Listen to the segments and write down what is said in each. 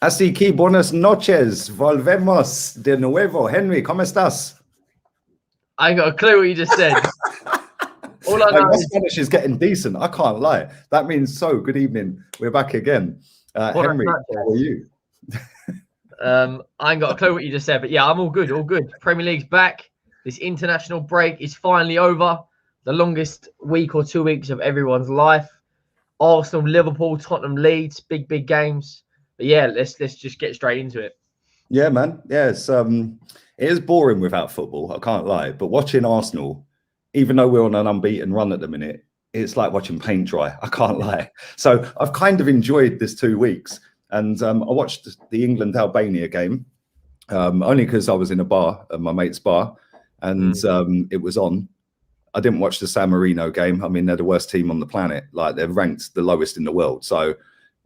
Así que buenas noches, volvemos de nuevo. Henry, ¿cómo estás? I ain't got a clue what you just said. All I know My is Spanish is getting decent. I can't lie. That means so. Good evening. We're back again. Henry, how are you? I ain't got a clue what you just said, but yeah, I'm all good. All good. Premier League's back. This international break is finally over. The longest week or 2 weeks of everyone's life. Arsenal, Liverpool, Tottenham, Leeds, big games. But yeah, let's just get straight into it. Yeah, man. Yeah, it is boring without football. I can't lie. But watching Arsenal, even though we're on an unbeaten run at the minute, it's like watching paint dry. I can't lie. So I've kind of enjoyed this 2 weeks. And I watched the England-Albania game only because I was in a bar, my mate's bar, and it was on. I didn't watch the San Marino game. I mean, they're the worst team on the planet. Like, they're ranked the lowest in the world. So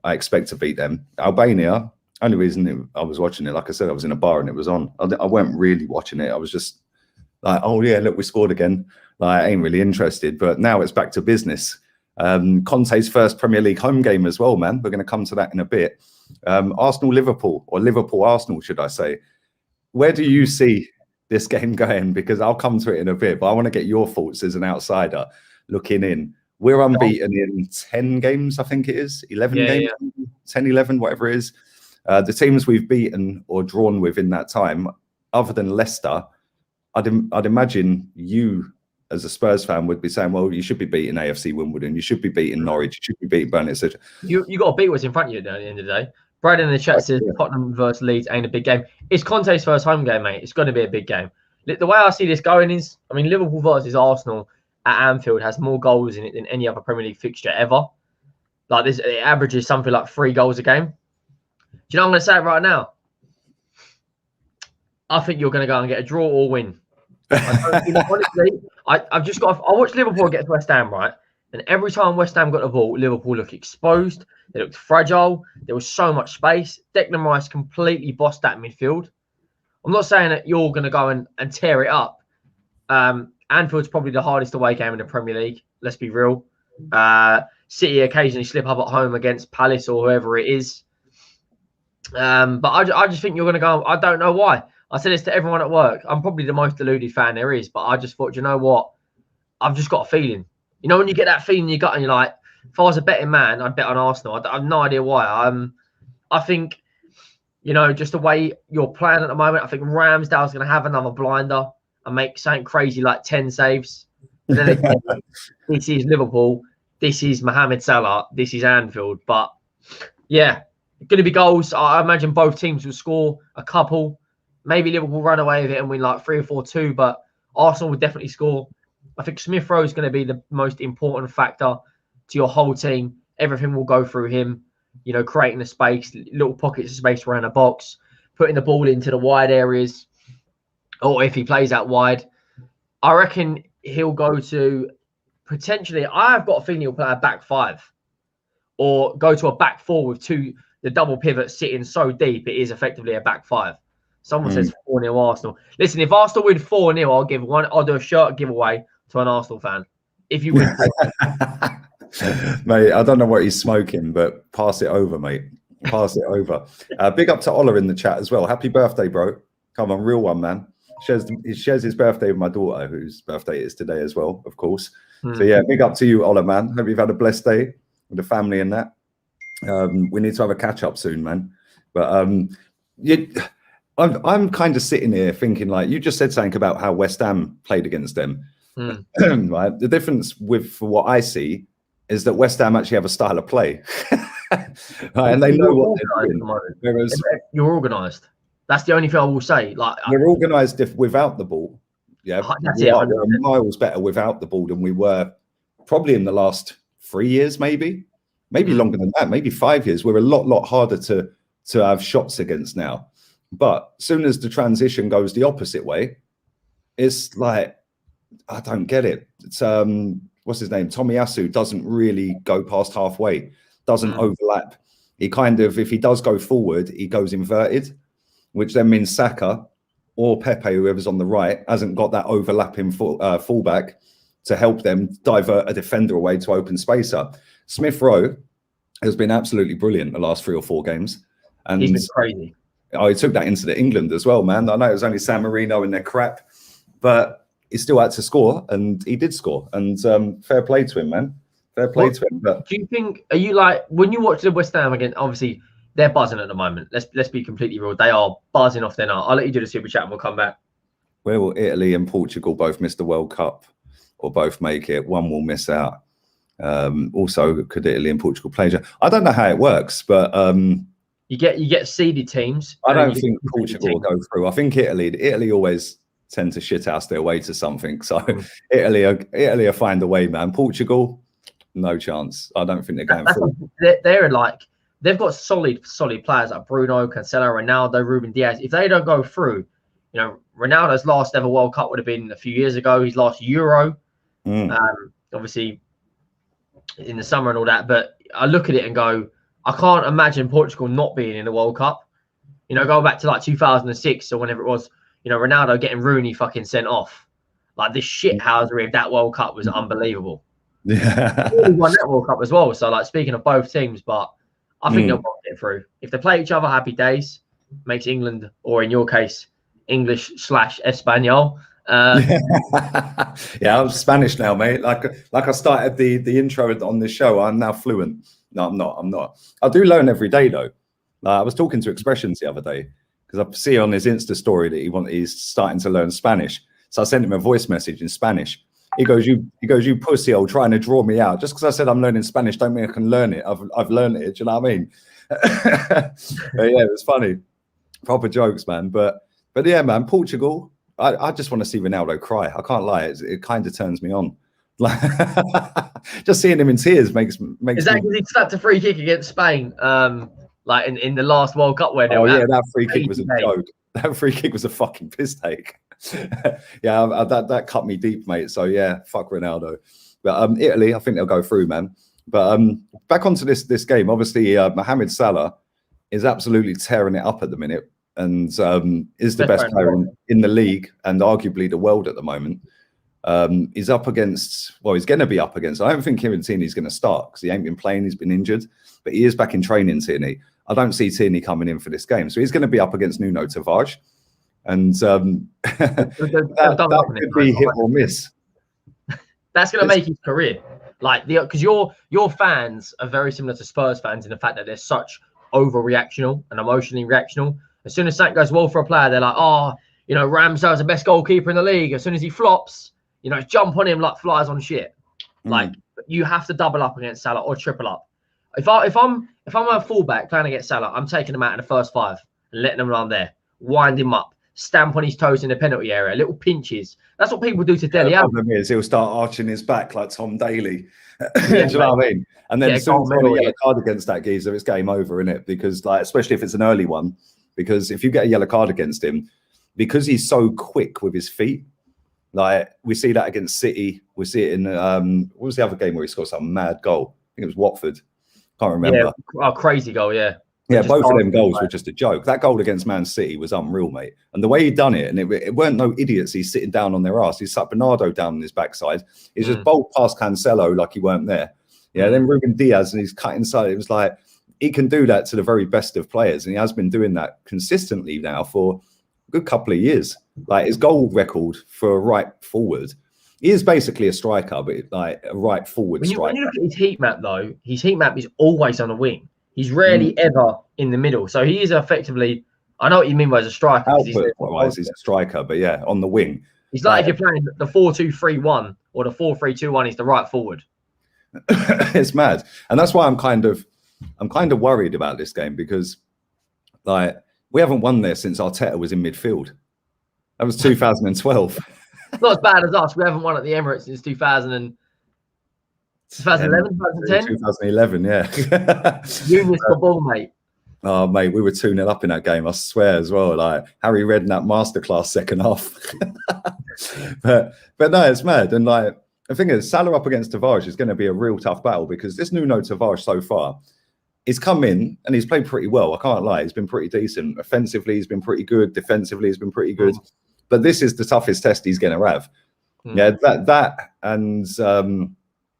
I expect to beat them. Albania, only reason I was watching it, like I said, I was in a bar and it was on. I weren't really watching it. I was just like, oh, yeah, look, we scored again. Like, I ain't really interested. But now it's back to business. Conte's first Premier League home game as well, man. We're going to come to that in a bit. Arsenal-Liverpool, or Liverpool-Arsenal, should I say. Where do you see this game going? Because I'll come to it in a bit, but I want to get your thoughts as an outsider looking in. We're unbeaten in 10 games, I think it is. 11 games, 10, 11, whatever it is. The teams we've beaten or drawn with in that time, other than Leicester, I'd imagine you, as a Spurs fan, would be saying, well, you should be beating AFC Wimbledon, you should be beating Norwich, you should be beating Burnley, etc. You got to beat what's in front of you at the end of the day. Brad in the chat says Tottenham versus Leeds ain't a big game. It's Conte's first home game, mate. It's going to be a big game. The way I see this going is, I mean, Liverpool versus Arsenal at Anfield has more goals in it than any other Premier League fixture ever. Like this, it averages something like 3 goals a game. Do you know what I'm going to say it right now? I think you're going to go and get a draw or win. Honestly, I've just got. I watched Liverpool against West Ham, right? And every time West Ham got the ball, Liverpool looked exposed. They looked fragile. There was so much space. Declan Rice completely bossed that midfield. I'm not saying that you're going to go and tear it up. Anfield's probably the hardest away game in the Premier League. Let's be real. City occasionally slip up at home against Palace or whoever it is. But I just think you're going to go. I don't know why. I said this to everyone at work. I'm probably the most deluded fan there is. But I just thought, you know what? I've just got a feeling. You know, when you get that feeling in your gut and you're like, if I was a betting man, I'd bet on Arsenal. I have no idea why. I think, you know, just the way you're playing at the moment, I think Ramsdale's going to have another blinder and make something crazy like 10 saves. And then again, this is Liverpool. This is Mohamed Salah. This is Anfield. But, yeah, going to be goals. I imagine both teams will score a couple. Maybe Liverpool run away with it and win like 3 or 4-2. But Arsenal would definitely score. I think Smith Rowe is going to be the most important factor to your whole team. Everything will go through him, you know, creating the space, little pockets of space around the box, putting the ball into the wide areas, or if he plays out wide. I reckon he'll go to potentially, I've got a feeling he'll play a back 5 or go to a back 4 with the double pivot sitting so deep it is effectively a back 5. Someone says 4-0 Arsenal. Listen, if Arsenal win 4-0, I'll do a shirt giveaway to an Arsenal fan. If you win. Mate, I don't know what he's smoking, but pass it over, mate. Pass it over. Big up to Ola in the chat as well. Happy birthday, bro. Come on, real one, man. He shares his birthday with my daughter, whose birthday it is today as well, of course. So, yeah, big up to you, Ola, man. Hope you've had a blessed day with the family and that. We need to have a catch-up soon, man. But I'm kind of sitting here thinking, like, you just said something about how West Ham played against them. Right? The difference for what I see is that West Ham actually have a style of play. Right? And they know what they're doing. Whereas you're organised. That's the only thing I will say. Like, we're organised without the ball. Yeah, we're miles better without the ball than we were probably in the last 3 years, maybe longer than that, maybe 5 years. We're a lot harder to have shots against now. But as soon as the transition goes the opposite way, it's like, I don't get it. It's what's his name? Tomiyasu doesn't really go past halfway, doesn't overlap. He kind of, if he does go forward, he goes inverted, which then means Saka or Pepe, whoever's on the right, hasn't got that overlapping fullback to help them divert a defender away to open space up. Smith Rowe has been absolutely brilliant the last 3 or 4 games. And He's been crazy. he took that into the England as well, man. I know it was only San Marino and their crap, but he still had to score, and he did score. And fair play to him, man. Fair play to him. But do you think, are you like, when you watch the West Ham again, obviously they're buzzing at the moment. Let's be completely real. They are buzzing off their nut. I'll let you do the super chat and we'll come back. Where will Italy and Portugal both miss the World Cup or both make it? One will miss out. Also, could Italy and Portugal play? I don't know how it works, but you get seeded teams. I don't think Portugal will go through. I think Italy always tend to shithouse their way to something. So Italy will find a way, man. Portugal, no chance. I don't think they're going through. They're like, they've got solid players like Bruno, Cancelo, Ronaldo, Ruben Diaz. If they don't go through, you know, Ronaldo's last ever World Cup would have been a few years ago. His last Euro, obviously in the summer and all that. But I look at it and go, I can't imagine Portugal not being in the World Cup. You know, go back to like 2006 or whenever it was, you know, Ronaldo getting Rooney fucking sent off. Like this shithousery of that World Cup was unbelievable. Yeah. He won that World Cup as well. So like, speaking of both teams, but I think they'll get through. If they play each other, happy days. Makes England, or in your case, English/Espanol. Yeah, I'm Spanish now, mate. Like I started the intro on this show. I'm now fluent. No, I'm not. I do learn every day though. I was talking to Expressions the other day because I see on his Insta story that he's starting to learn Spanish. So I sent him a voice message in Spanish. He goes, you pussy hole, trying to draw me out. Just because I said I'm learning Spanish don't mean I can learn it. I've learned it. Do you know what I mean? But yeah, it was funny. Proper jokes, man. But yeah, man, Portugal. I just want to see Ronaldo cry. I can't lie. It kind of turns me on. Just seeing him in tears makes. Is that because he slapped a free kick against Spain? Like in the last World Cup where that free kick was a joke. That free kick was a fucking piss take. Yeah, that cut me deep, mate. So yeah, fuck Ronaldo. But Italy, I think they'll go through, man. But back onto this game. Obviously, Mohamed Salah is absolutely tearing it up at the minute, and is the best player in the league and arguably the world at the moment. He's up against, well, he's going to be up against. I don't think Kieran Tierney's going to start because he ain't been playing. He's been injured, but he is back in training. Tierney. I don't see Tierney coming in for this game, so he's going to be up against Nuno Tavares. And that could be hit or miss. That's going to make his career. Like because your fans are very similar to Spurs fans in the fact that they're such overreactional and emotionally reactional. As soon as something goes well for a player, they're like, oh, you know, Ramsdale's the best goalkeeper in the league. As soon as he flops, you know, jump on him like flies on shit. Like you have to double up against Salah or triple up. If I'm a fullback playing against Salah, I'm taking him out in the first 5 and letting him run there, wind him up, stamp on his toes in the penalty area, little pinches. That's what people do to Dele Alli. The problem is he'll start arching his back like Tom Daly. Do you know what I mean? And then as soon as you get a yellow card against that geezer, it's game over, isn't it? Because like, especially if it's an early one, because if you get a yellow card against him, because he's so quick with his feet, like we see that against City, we see it in what was the other game where he scored some mad goal? I think it was Watford. Can't remember. Yeah, crazy goal, yeah. Yeah, both of them goals were just a joke. That goal against Man City was unreal, mate. And the way he done it, and it weren't no idiots. He's sitting down on their ass. He sat Bernardo down on his backside. He's just bowled past Cancelo like he weren't there. Yeah, then Ruben Diaz, and he's cut inside. It was like he can do that to the very best of players, and he has been doing that consistently now for a good couple of years. Like his goal record for a right forward, he is basically a striker, but like a right forward striker. When you look at his heat map, though, his heat map is always on a wing. He's rarely ever in the middle. So he is effectively, I know what you mean by as a striker. Output-wise, he's a striker, but yeah, on the wing. He's like if you're playing the 4-2-3-1 or the 4-3-2-1, he's the right forward. It's mad. And that's why I'm kind of worried about this game because like we haven't won there since Arteta was in midfield. That was 2012. Not as bad as us. We haven't won at the Emirates since 2011, 2010? 2011, yeah. Union's football, mate. Oh, mate, we were 2-0 up in that game, I swear, as well. Like, Harry Redknapp masterclass second half. but no, it's mad. And, like, the thing is, Salah up against Tavares is going to be a real tough battle because this Nuno Tavares so far, he's come in and he's played pretty well. I can't lie. He's been pretty decent. Offensively, he's been pretty good. Defensively, he's been pretty good. But this is the toughest test he's going to have. Yeah, that and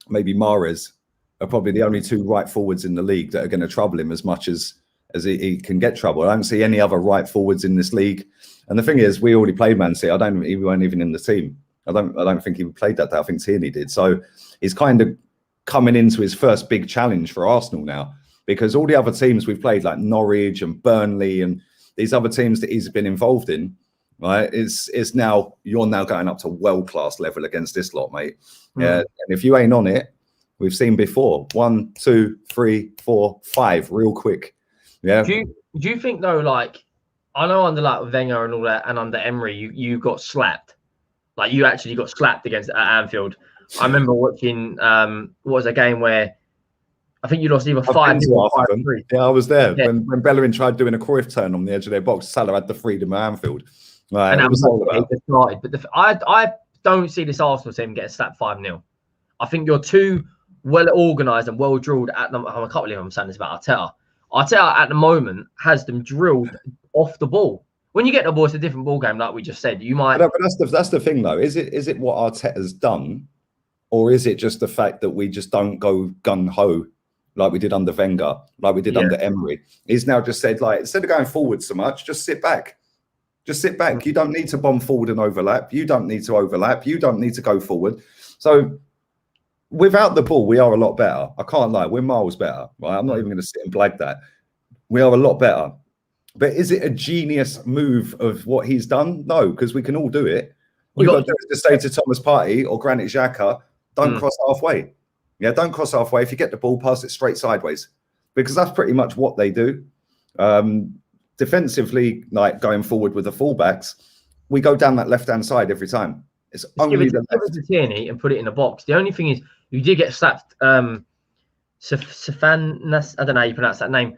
maybe Mahrez are probably the only 2 right forwards in the league that are going to trouble him as much as as he can get trouble. I don't see any other right forwards in this league. And the thing is, we already played Man City. He weren't even in the team. I don't think he played that day. I think Tierney did. So he's kind of coming into his first big challenge for Arsenal now, because all the other teams we've played, like Norwich and Burnley and these other teams that he's been involved in, right? It's now, you're now going up to world-class level against this lot, mate. Yeah. And if you ain't on it, we've seen before 1, 2, 3, 4, 5 real quick. Yeah. Do you think though, like, I know under like Wenger and all that, and under Emery, you got slapped. Like you actually got slapped at Anfield. I remember watching what was a game where I think you lost either 5-0 or 5-3. Yeah, I was there when Bellerin tried doing a Cruyff turn on the edge of their box. Salah had the freedom at Anfield. Right, and that was all about. But I don't see this Arsenal team getting slapped 5-0. I think you're too well organised and well drilled at them. I can't believe I'm saying this about Arteta. Arteta at the moment has them drilled off the ball. When you get the ball, it's a different ball game, like we just said. You might. But that's the thing, though. Is it what Arteta's done, or is it just the fact that we just don't go gun ho like we did under Wenger, like we did under Emery? He's now just said, like, instead of going forward so much, just sit back. Just sit back. You don't need to bomb forward and overlap. You don't need to overlap. You don't need to go forward. So without the ball, we are a lot better. I can't lie. We're miles better. Right? I'm not even going to sit and blag that. We are a lot better. But is it a genius move of what he's done? No, because we can all do it. All you've got to do is to say to Thomas Partey or Granit Xhaka, don't cross halfway. Yeah, don't cross halfway. If you get the ball, pass it straight sideways. Because that's pretty much what they do. Defensively, like going forward with the fullbacks, we go down that left-hand side every time. It's only the left. Give it to Tierney and put it in the box. The only thing is, you did get slapped. Safan, I don't know how you pronounce that name.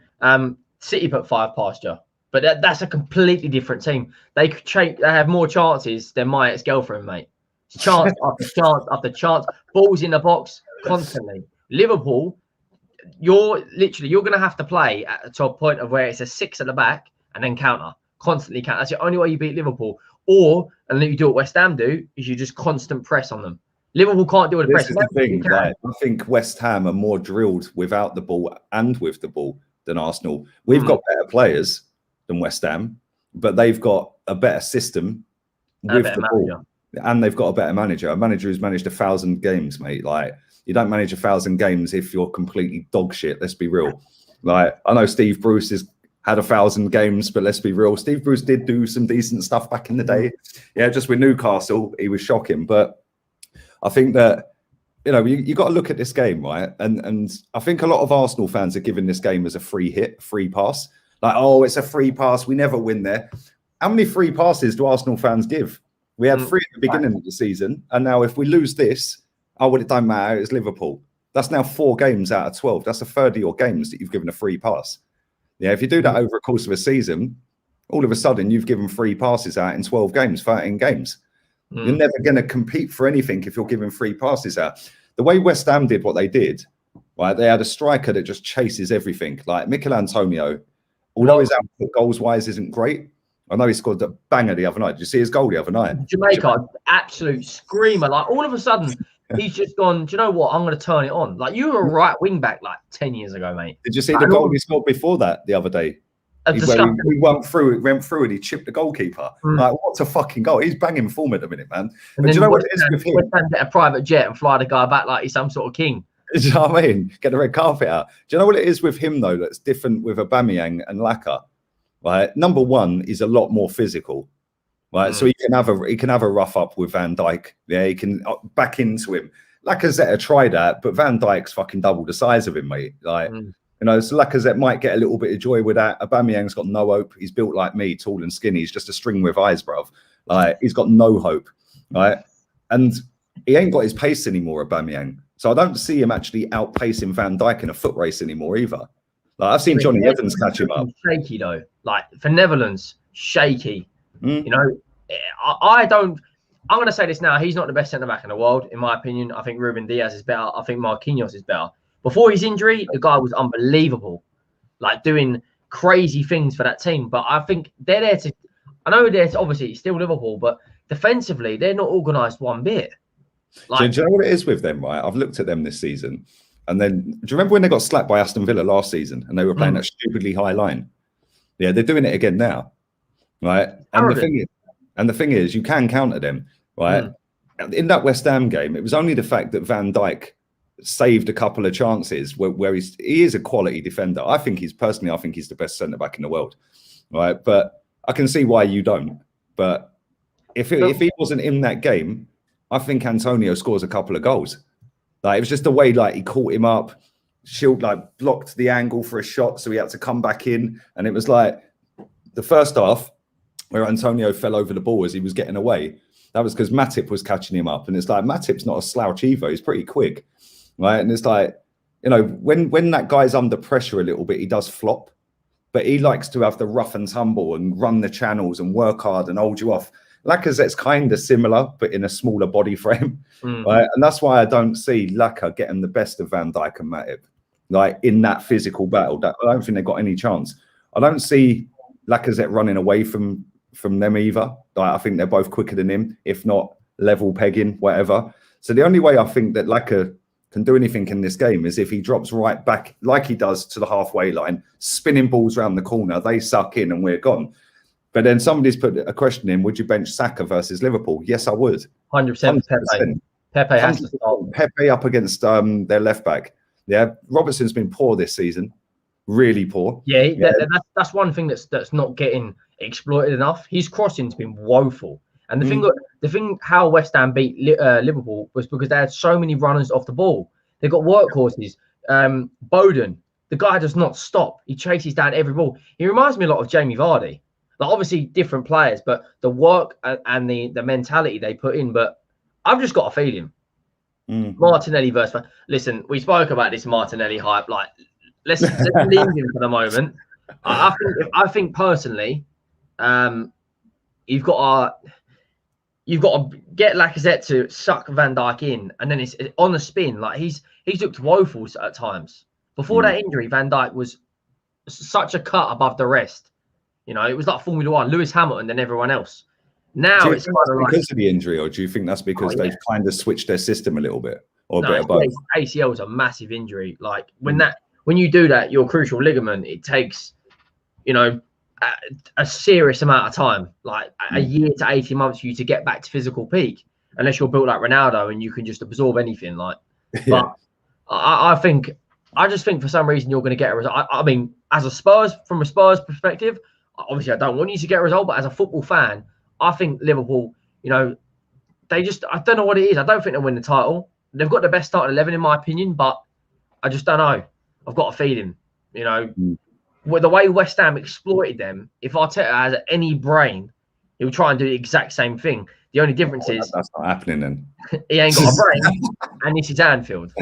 City put 5 past you, but that's a completely different team. They have more chances than my ex-girlfriend, mate. Chance after chance after chance. Balls in the box constantly. Liverpool, you're going to have to play to a point of where it's a 6 at the back and then constantly counter. That's the only way you beat Liverpool. Or, and then you do what West Ham do, is you just constant press on them. Liverpool can't do it. This is the thing, right? I think West Ham are more drilled without the ball and with the ball than Arsenal. We've got better players than West Ham, but they've got a better system with the ball. And they've got a better manager. A manager who's managed 1,000 games, mate. Like, you don't manage 1,000 games if you're completely dog shit. Let's be real. Like, I know Steve Bruce has had 1,000 games, but let's be real. Steve Bruce did do some decent stuff back in the day. Yeah, just with Newcastle, he was shocking. But I think that, you got to look at this game, right? And I think a lot of Arsenal fans are giving this game as a free hit, free pass. Like, oh, it's a free pass. We never win there. How many free passes do Arsenal fans give? We had 3 at the beginning of the season. And now if we lose this, it don't matter. It's Liverpool. That's now 4 games out of 12. That's a third of your games that you've given a free pass. Yeah, if you do that over a course of a season, all of a sudden you've given 3 passes out in 12 games, 13 games. You're never going to compete for anything if you're giving 3 passes out. The way West Ham did what they did, right? They had a striker that just chases everything. Like Mikel Antonio, although his output goals-wise isn't great, I know he scored a banger the other night. Did you see his goal the other night? Jamaica, absolute screamer. Like, all of a sudden, he's just gone, do you know what? I'm going to turn it on. Like, you were a right wing back like 10 years ago, mate. Did you see the goal he scored before that the other day? He went through and he chipped the goalkeeper. Like, what's a fucking goal? He's banging form at the minute, man. And do you know what it is with him? Get a private jet and fly the guy back like he's some sort of king. Do you know what I mean? Get the red carpet out. Do you know what it is with him, though, that's different with Aubameyang and Laka? Right, number one is a lot more physical, right? So he can have a rough up with Van Dijk. Yeah, he can back into him. Lacazette tried that, but Van Dijk's fucking double the size of him, mate. Like, so Lacazette might get a little bit of joy with that. Aubameyang's got no hope. He's built like me, tall and skinny. He's just a string with eyes, bruv. Like, he's got no hope, right? And he ain't got his pace anymore, Aubameyang. So I don't see him actually outpacing Van Dijk in a foot race anymore either. Like, I've seen Johnny Evans catch him up. Shaky though, like for Netherlands, shaky. I don't. I'm going to say this now. He's not the best centre back in the world, in my opinion. I think Ruben Diaz is better. I think Marquinhos is better. Before his injury, the guy was unbelievable, like doing crazy things for that team. But I think they're there to. I know obviously it's still Liverpool, but defensively they're not organised one bit. Like, do you know what it is with them, right? I've looked at them this season. And then, do you remember when they got slapped by Aston Villa last season and they were playing that stupidly high line? Yeah, they're doing it again now, right? And the thing is, you can counter them, right? In that West Ham game, it was only the fact that Van Dijk saved a couple of chances where he is a quality defender. I think he's the best centre back in the world, right? But I can see why you don't. But if he wasn't in that game, I think Antonio scores a couple of goals. Like, it was just the way, like, he caught him up, blocked the angle for a shot, so he had to come back in. And it was like the first half where Antonio fell over the ball as he was getting away. That was because Matip was catching him up. And it's like, Matip's not a slouch either. He's pretty quick, right? And it's like, you know, when that guy's under pressure a little bit, he does flop. But he likes to have the rough and tumble and run the channels and work hard and hold you off. Lacazette's kind of similar, but in a smaller body frame, right? And that's why I don't see Laka getting the best of Van Dijk and Matip, like, in that physical battle. I don't think they've got any chance. I don't see Lacazette running away from them either. Like, I think they're both quicker than him, if not level pegging, whatever. So the only way I think that Laka can do anything in this game is if he drops right back, like he does, to the halfway line, spinning balls around the corner, they suck in and we're gone. But then somebody's put a question in, would you bench Saka versus Liverpool? Yes, I would. 100%. Pepe has to start. Pepe up against their left back. Yeah, Robertson's been poor this season. Really poor. Yeah. That's one thing that's not getting exploited enough. His crossing's been woeful. And the thing how West Ham beat Liverpool was because they had so many runners off the ball. They got workhorses. Bowden, the guy does not stop. He chases down every ball. He reminds me a lot of Jamie Vardy. Like, obviously different players, but the work and the mentality they put in. But I've just got a feeling Martinelli versus. Listen, we spoke about this Martinelli hype. Like, let's leave him for the moment. I think personally, you've got to get Lacazette to suck Van Dijk in, and then it's on the spin. Like, he's looked woeful at times. Before that injury, Van Dijk was such a cut above the rest. You know, it was like Formula One, Lewis Hamilton, then everyone else. Now it's kind of because of the injury, or do you think that's because they've kind of switched their system a little bit, or a bit of both? ACL is a massive injury. Like, when you do that, your crucial ligament, it takes, you know, a serious amount of time, like a year to 18 months for you to get back to physical peak, unless you're built like Ronaldo and you can just absorb anything. Like, but I just think for some reason you're going to get a result. I mean, from a Spurs perspective, obviously I don't want you to get a result, but as a football fan, I think Liverpool, you know, I don't know what it is. I don't think they'll win the title. They've got the best starting 11 in my opinion, but I just don't know. I've got a feeling, you know, with the way West Ham exploited them, if Arteta has any brain, he'll try and do the exact same thing. The only difference is that's not happening then. He ain't got a brain, and this is Anfield.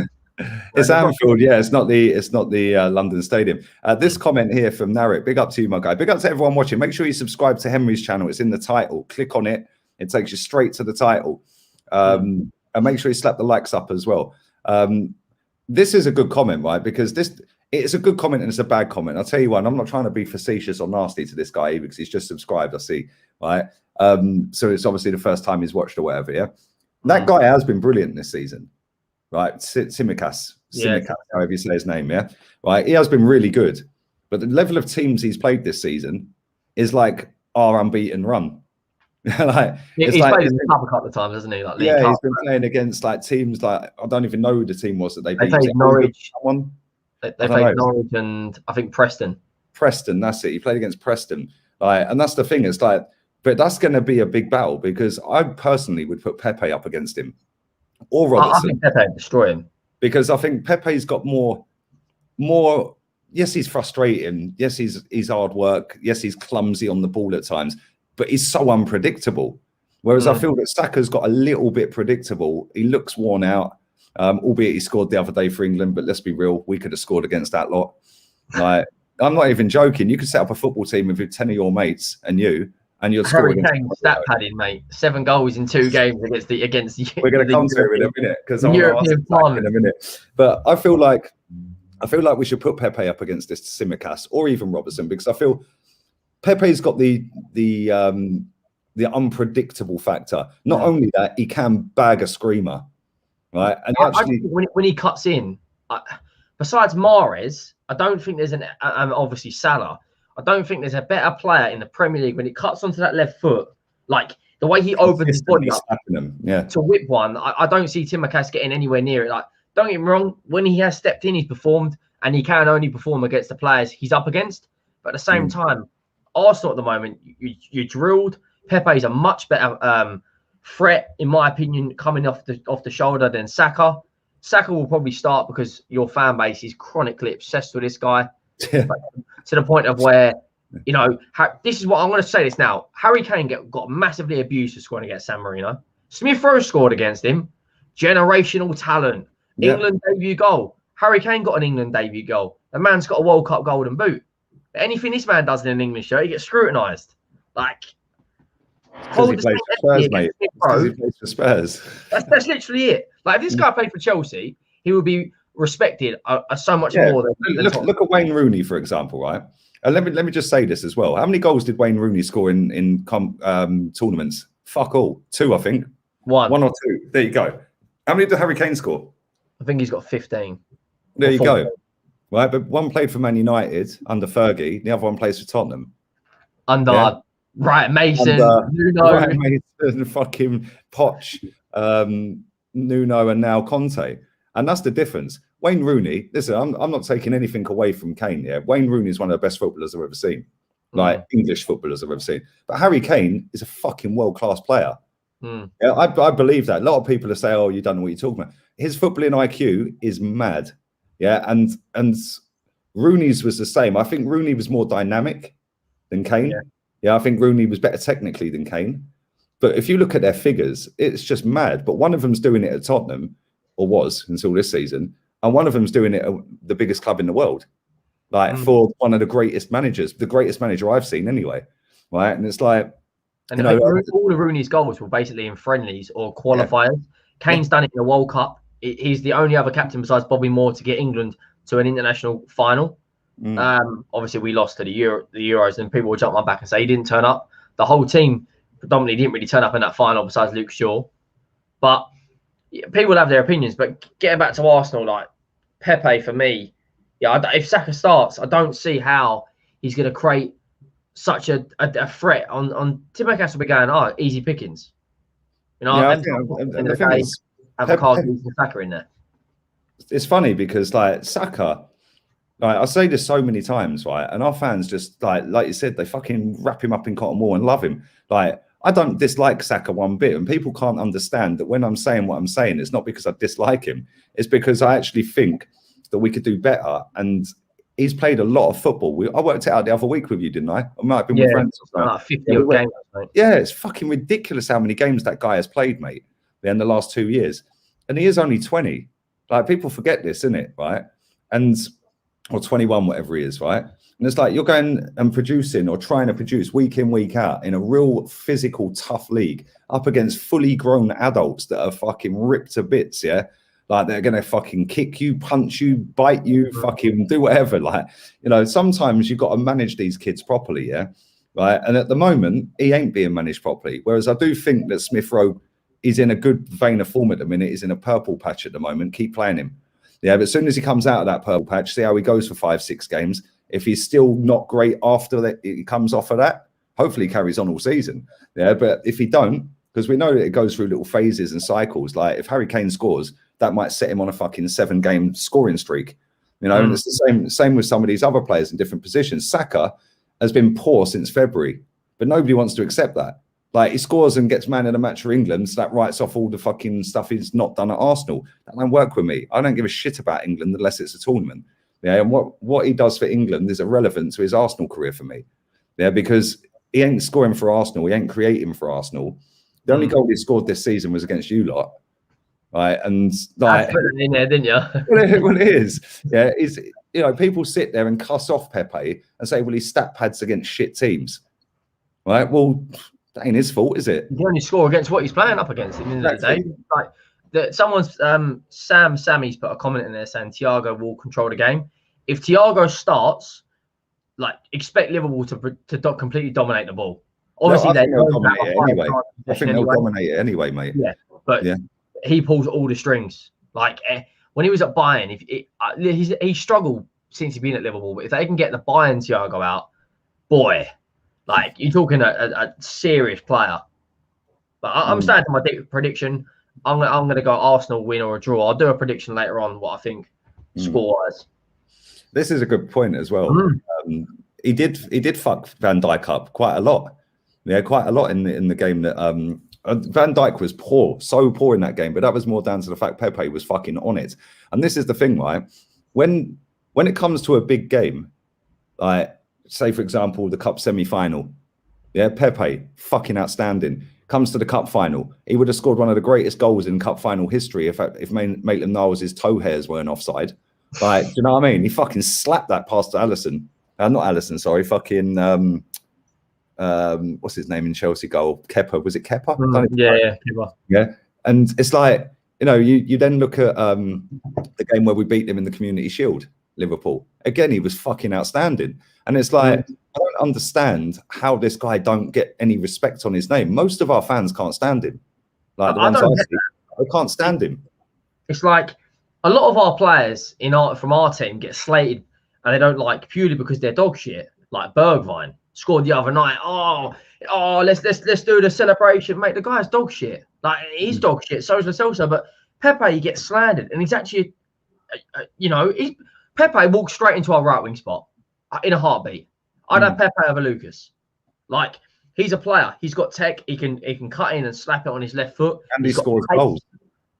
It's Anfield, yeah. It's not the London Stadium. This comment here from Narek. Big up to you, my guy. Big up to everyone watching. Make sure you subscribe to Henry's channel. It's in the title. Click on it. It takes you straight to the title. And make sure you slap the likes up as well. This is a good comment, right? Because it's a good comment and it's a bad comment. I'll tell you what, I'm not trying to be facetious or nasty to this guy either, because he's just subscribed, I see, right? So it's obviously the first time he's watched or whatever, yeah? That guy has been brilliant this season, right? Tsimikas, however you say his name, yeah? Right? He has been really good. But the level of teams he's played this season is like our unbeaten run. Like, he's played in the cup a couple of times, hasn't he? Like, yeah, he's been playing against like teams like, I don't even know who the team was that they beat. They played Norwich. Someone? They played Norwich and I think Preston. Preston, that's it. He played against Preston. Like, and that's the thing. It's like, but that's going to be a big battle, because I personally would put Pepe up against him, or Robertson. I think Pepe would destroy him, because I think Pepe's got more. Yes, he's frustrating. Yes, he's hard work. Yes, he's clumsy on the ball at times, but he's so unpredictable. Whereas I feel that Saka's got a little bit predictable. He looks worn out, albeit he scored the other day for England. But let's be real, we could have scored against that lot. Like, I'm not even joking. You could set up a football team with 10 of your mates and you're scoring. Harry Kane stat padding, mate. 7 goals in 2 games against you. We're going to come to it in a minute, because I'm going to ask in a minute. But I feel like we should put Pepe up against this Tsimikas or even Robertson, because I feel Pepe's got the unpredictable factor. Not only that, he can bag a screamer, right? And when he cuts in, besides Mahrez, I don't think there's obviously Salah. I don't think there's a better player in the Premier League when it cuts onto that left foot, like the way he opens his body up to whip one. I don't see Tsimikas getting anywhere near it. Like, don't get me wrong, when he has stepped in, he's performed, and he can only perform against the players he's up against. But at the same time, Arsenal at the moment, you're drilled. Pepe is a much better threat, in my opinion, coming off the shoulder than Saka. Saka will probably start because your fan base is chronically obsessed with this guy. To the point of where, you know, this is what I'm going to say this now. Harry Kane got massively abused for scoring against San Marino. Smith Rowe scored against him. Generational talent. Yeah. England debut goal. Harry Kane got an England debut goal. The man's got a World Cup golden boot. Anything this man does in an English shirt, he gets scrutinised. Like, because he plays for Spurs, mate. Because he plays for Spurs. That's literally it. Like, if this guy played for Chelsea, he would be respected so much more than look at Wayne Rooney, for example, right? Let me just say this as well. How many goals did Wayne Rooney score in tournaments? Fuck all. 2, I think. 1 or 2. There you go. How many did Harry Kane score? I think he's got 15. There you go. Right, but one played for Man United under Fergie. The other one plays for Tottenham. Under Wright, Mason, Nuno. Wright, Mason, fucking Poch, Nuno, and now Conte. And that's the difference. Wayne Rooney, listen, I'm not taking anything away from Kane. Yeah, Wayne Rooney is one of the best footballers I've ever seen, like English footballers I've ever seen. But Harry Kane is a fucking world-class player. Yeah, I believe that. A lot of people are saying, "Oh, you don't know what you're talking about." His footballing IQ is mad. Yeah, and Rooney's was the same. I think Rooney was more dynamic than Kane. Yeah, I think Rooney was better technically than Kane. But if you look at their figures, it's just mad. But one of them's doing it at Tottenham, or was until this season, and one of them's doing it at the biggest club in the world, like for one of the greatest managers, the greatest manager I've seen anyway, right? And it's like, and all of Rooney's goals were basically in friendlies or qualifiers. Kane's done it in the World Cup. He's the only other captain besides Bobby Moore to get England to an international final. Obviously, we lost to the Euros, and people will jump my back and say he didn't turn up. The whole team predominantly didn't really turn up in that final besides Luke Shaw. But people have their opinions. But getting back to Arsenal, like Pepe, for me, if Saka starts, I don't see how he's going to create such a threat on Tsimikas will be going, easy pickings. You know, the thing is, have a card and Saka in there. It's funny because like Saka, like I say this so many times, right? And our fans just like you said, they fucking wrap him up in cotton wool and love him. Like, I don't dislike Saka one bit, and people can't understand that when I'm saying what I'm saying, it's not because I dislike him. It's because I actually think that we could do better. And he's played a lot of football. I worked it out the other week with you, didn't I? I might have been with friends. Like 50 games, mate. Yeah, it's fucking ridiculous how many games that guy has played, mate, in the last 2 years. And he is only 20. Like, people forget this, isn't it? Right? Or 21, whatever he is, right? And it's like you're going and producing or trying to produce week in, week out in a real physical, tough league up against fully grown adults that are fucking ripped to bits, yeah? Like, they're going to fucking kick you, punch you, bite you, fucking do whatever. Like, you know, sometimes you've got to manage these kids properly, yeah? Right? And at the moment, he ain't being managed properly. Whereas I do think that Smith Rowe is in a good vein of form at the minute. He's in a purple patch at the moment. Keep playing him. Yeah, but as soon as he comes out of that purple patch, see how he goes for 5-6 games. If he's still not great after that, he comes off of that, hopefully he carries on all season. Yeah, but if he don't, because we know that it goes through little phases and cycles. Like, if Harry Kane scores, that might set him on a fucking 7-game scoring streak. You know, and it's the same with some of these other players in different positions. Saka has been poor since February, but nobody wants to accept that. Like, he scores and gets man of the match for England, so that writes off all the fucking stuff he's not done at Arsenal. That don't work with me. I don't give a shit about England unless it's a tournament. Yeah, and what he does for England is irrelevant to his Arsenal career for me. Yeah, because he ain't scoring for Arsenal. He ain't creating for Arsenal. The only goal he scored this season was against you lot. Right, and like, I put it in there, didn't you? Well, it is. Yeah, you know, people sit there and cuss off Pepe and say, well, he stat pads against shit teams. Right, well, that ain't his fault, is it? He can only score against what he's playing up against at the end of the day. Like, someone's Sammy's put a comment in there saying Thiago will control the game. If Thiago starts, like, expect Liverpool to completely dominate the ball. Obviously, they'll dominate it anyway. I think they'll dominate it anyway, mate. Yeah, but he pulls all the strings. Like, when he was at Bayern, he struggled since he's been at Liverpool. But if they can get the Bayern Thiago out, boy, like you're talking a serious player. But I'm standing to my prediction. I'm gonna go Arsenal win or a draw. I'll do a prediction later on what I think score-wise. This is a good point as well. He did fuck Van Dijk up quite a lot. Yeah, quite a lot in the game that Van Dijk was poor, so poor in that game, but that was more down to the fact Pepe was fucking on it. And this is the thing, right? When it comes to a big game, like say for example the cup semi-final, yeah, Pepe fucking outstanding. Comes to the cup final, he would have scored one of the greatest goals in cup final history if Maitland-Niles' toe hairs weren't offside. Like, do you know what I mean? He fucking slapped that past Alisson. Not Alisson, sorry. Fucking what's his name in Chelsea goal? Kepa. Was it Kepa? Yeah, Kepa. Yeah. And it's like, you know, you then look at the game where we beat them in the Community Shield, Liverpool. Again, he was fucking outstanding. And it's like, I don't understand how this guy don't get any respect on his name. Most of our fans can't stand him. Like the ones I see, they can't stand him. It's like a lot of our players from our team get slated and they don't like purely because they're dog shit. Like Bergkamp scored the other night. Oh, let's do the celebration, mate. The guy's dog shit. Like he's dog shit. So is Lo Celso. But Pepe, he gets slandered, and he's actually, Pepe walks straight into our right wing spot in a heartbeat. I'd have Pepe over Lucas. Like he's a player. He's got tech. He can cut in and slap it on his left foot. And he scores goals.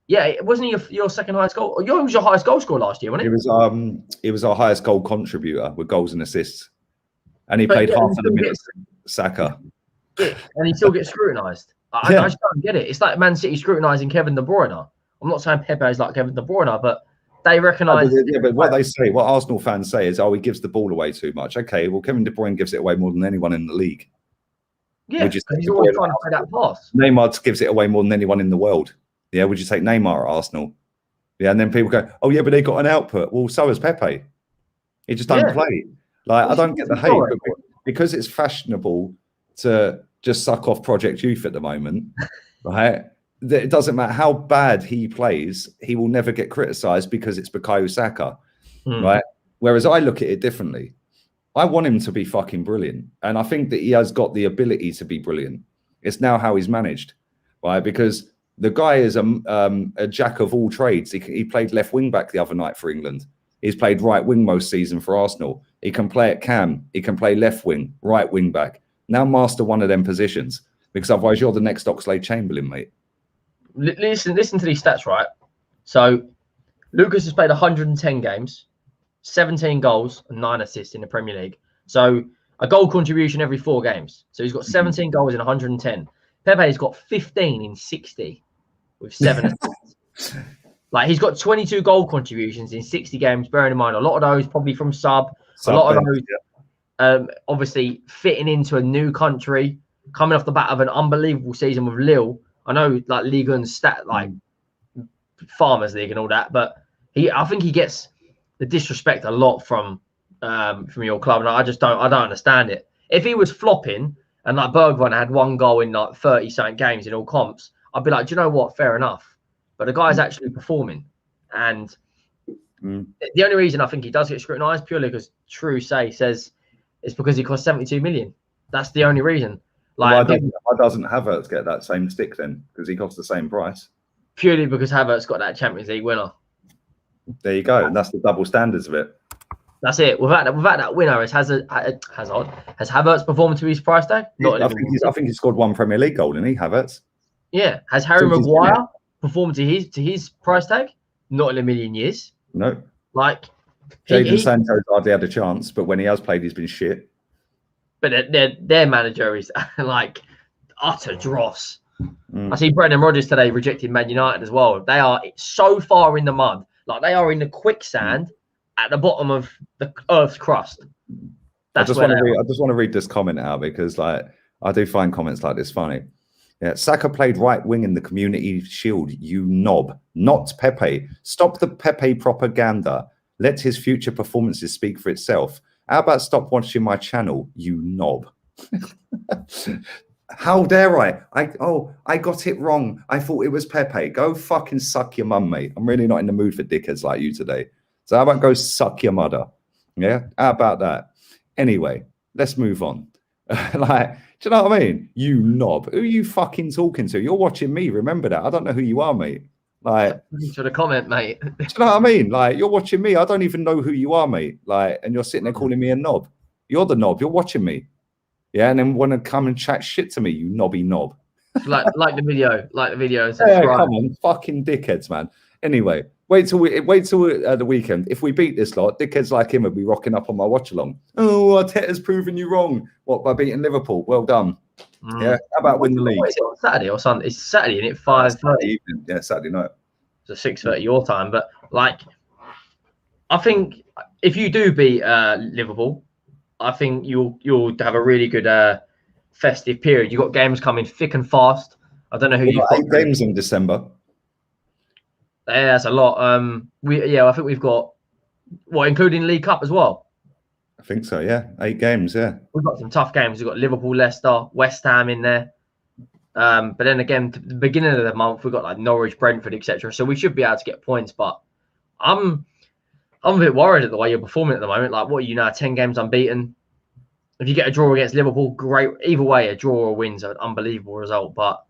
Yeah, wasn't he your second highest goal? He was your highest goal scorer last year, wasn't he? It was our highest goal contributor with goals and assists, and he played half of the minutes. Saka. Yeah, and he still gets scrutinised. I just don't get it. It's like Man City scrutinising Kevin De Bruyne. I'm not saying Pepe is like Kevin De Bruyne, but they recognise. But what they say, what Arsenal fans say is, he gives the ball away too much. Okay, well, Kevin De Bruyne gives it away more than anyone in the league. Yeah, he's always trying to play that pass. Neymar gives it away more than anyone in the world. Yeah, would you take Neymar at Arsenal? Yeah, and then people go, oh yeah, but they got an output. Well, so has Pepe. He just don't play. Like I don't get the hate, but because it's fashionable to just suck off Project Youth at the moment, right? It doesn't matter how bad he plays, he will never get criticised because it's Bukayo Saka, right? Whereas I look at it differently. I want him to be fucking brilliant, and I think that he has got the ability to be brilliant. It's now how he's managed, right? Because the guy is a jack of all trades. He played left wing back the other night for England. He's played right wing most season for Arsenal. He can play at cam. He can play left wing, right wing back. Now master one of them positions, because otherwise you're the next Oxlade-Chamberlain, mate. Listen to these stats, right? So Lucas has played 110 games, 17 goals and 9 assists in the Premier League. So a goal contribution every 4 games. So he's got 17 goals in 110. Pepe's got 15 in 60 with 7 assists. Like he's got 22 goal contributions in 60 games, bearing in mind a lot of those probably from sub a lot of those obviously fitting into a new country, coming off the bat of an unbelievable season with Lille. I know like Ligue 1 stat, like Farmers League and all that, but I think he gets the disrespect a lot from your club, and I don't understand it. If he was flopping and like Bergkamp had 1 goal in like 30-something games in all comps, I'd be like, do you know what? Fair enough. But the guy's actually performing, and the only reason I think he does get scrutinised purely because True says it's because he cost 72 million. That's the only reason. Like, why doesn't Havertz get that same stick then? Because he costs the same price. Purely because Havertz got that Champions League winner. There you go. And that's the double standards of it. That's it. Without that winner, has Havertz performed to his price tag? I think he scored 1 Premier League goal, didn't he, Havertz? Yeah. Has Harry Maguire performed to his price tag? Not in a million years. No. Like Jadon Sancho's hardly had a chance, but when he has played, he's been shit. But their manager is like utter dross. I see Brendan Rodgers today rejected Man United as well. They are so far in the mud. Like they are in the quicksand at the bottom of the earth's crust. I just want to read this comment out because like I do find comments like this funny. Yeah, Saka played right wing in the Community Shield, you knob. Not Pepe. Stop the Pepe propaganda. Let his future performances speak for itself. How about stop watching my channel, you knob? How dare I? I got it wrong. I thought it was Pepe. Go fucking suck your mum, mate. I'm really not in the mood for dickheads like you today. So how about go suck your mother? Yeah, how about that? Anyway, let's move on. Like, do you know what I mean? You knob. Who are you fucking talking to? You're watching me. Remember that. I don't know who you are, mate. Like, to the comment, mate. do you know what I mean? Like, you're watching me. I don't even know who you are, mate. Like, and you're sitting there calling me a knob. You're the knob. You're watching me. Yeah, and then want to come and chat shit to me, you knobby knob. like the video, and yeah, come on, fucking dickheads, man. Anyway, wait till the weekend. If we beat this lot, dickheads like him will be rocking up on my watch along. Oh, Arteta's proven you wrong. What, by beating Liverpool? Well done. Yeah, how about win the league? What is it, on Saturday or Sunday? It's Saturday, isn't it? 5:30. Yeah, Saturday night. So 6:30 your time. But like, I think if you do beat Liverpool, I think you'll have a really good festive period. You've got games coming thick and fast. I don't know who you've got. 8 games in December. Yeah, that's a lot. I think we've got including League Cup as well. I think so. Yeah, 8 games. Yeah, we've got some tough games. We've got Liverpool, Leicester, West Ham in there. But then again, the beginning of the month we've got like Norwich, Brentford, etc. So we should be able to get points. But I'm a bit worried at the way you're performing at the moment. Like, what are you now? 10 games unbeaten. If you get a draw against Liverpool, great. Either way, a draw or a win's an unbelievable result. But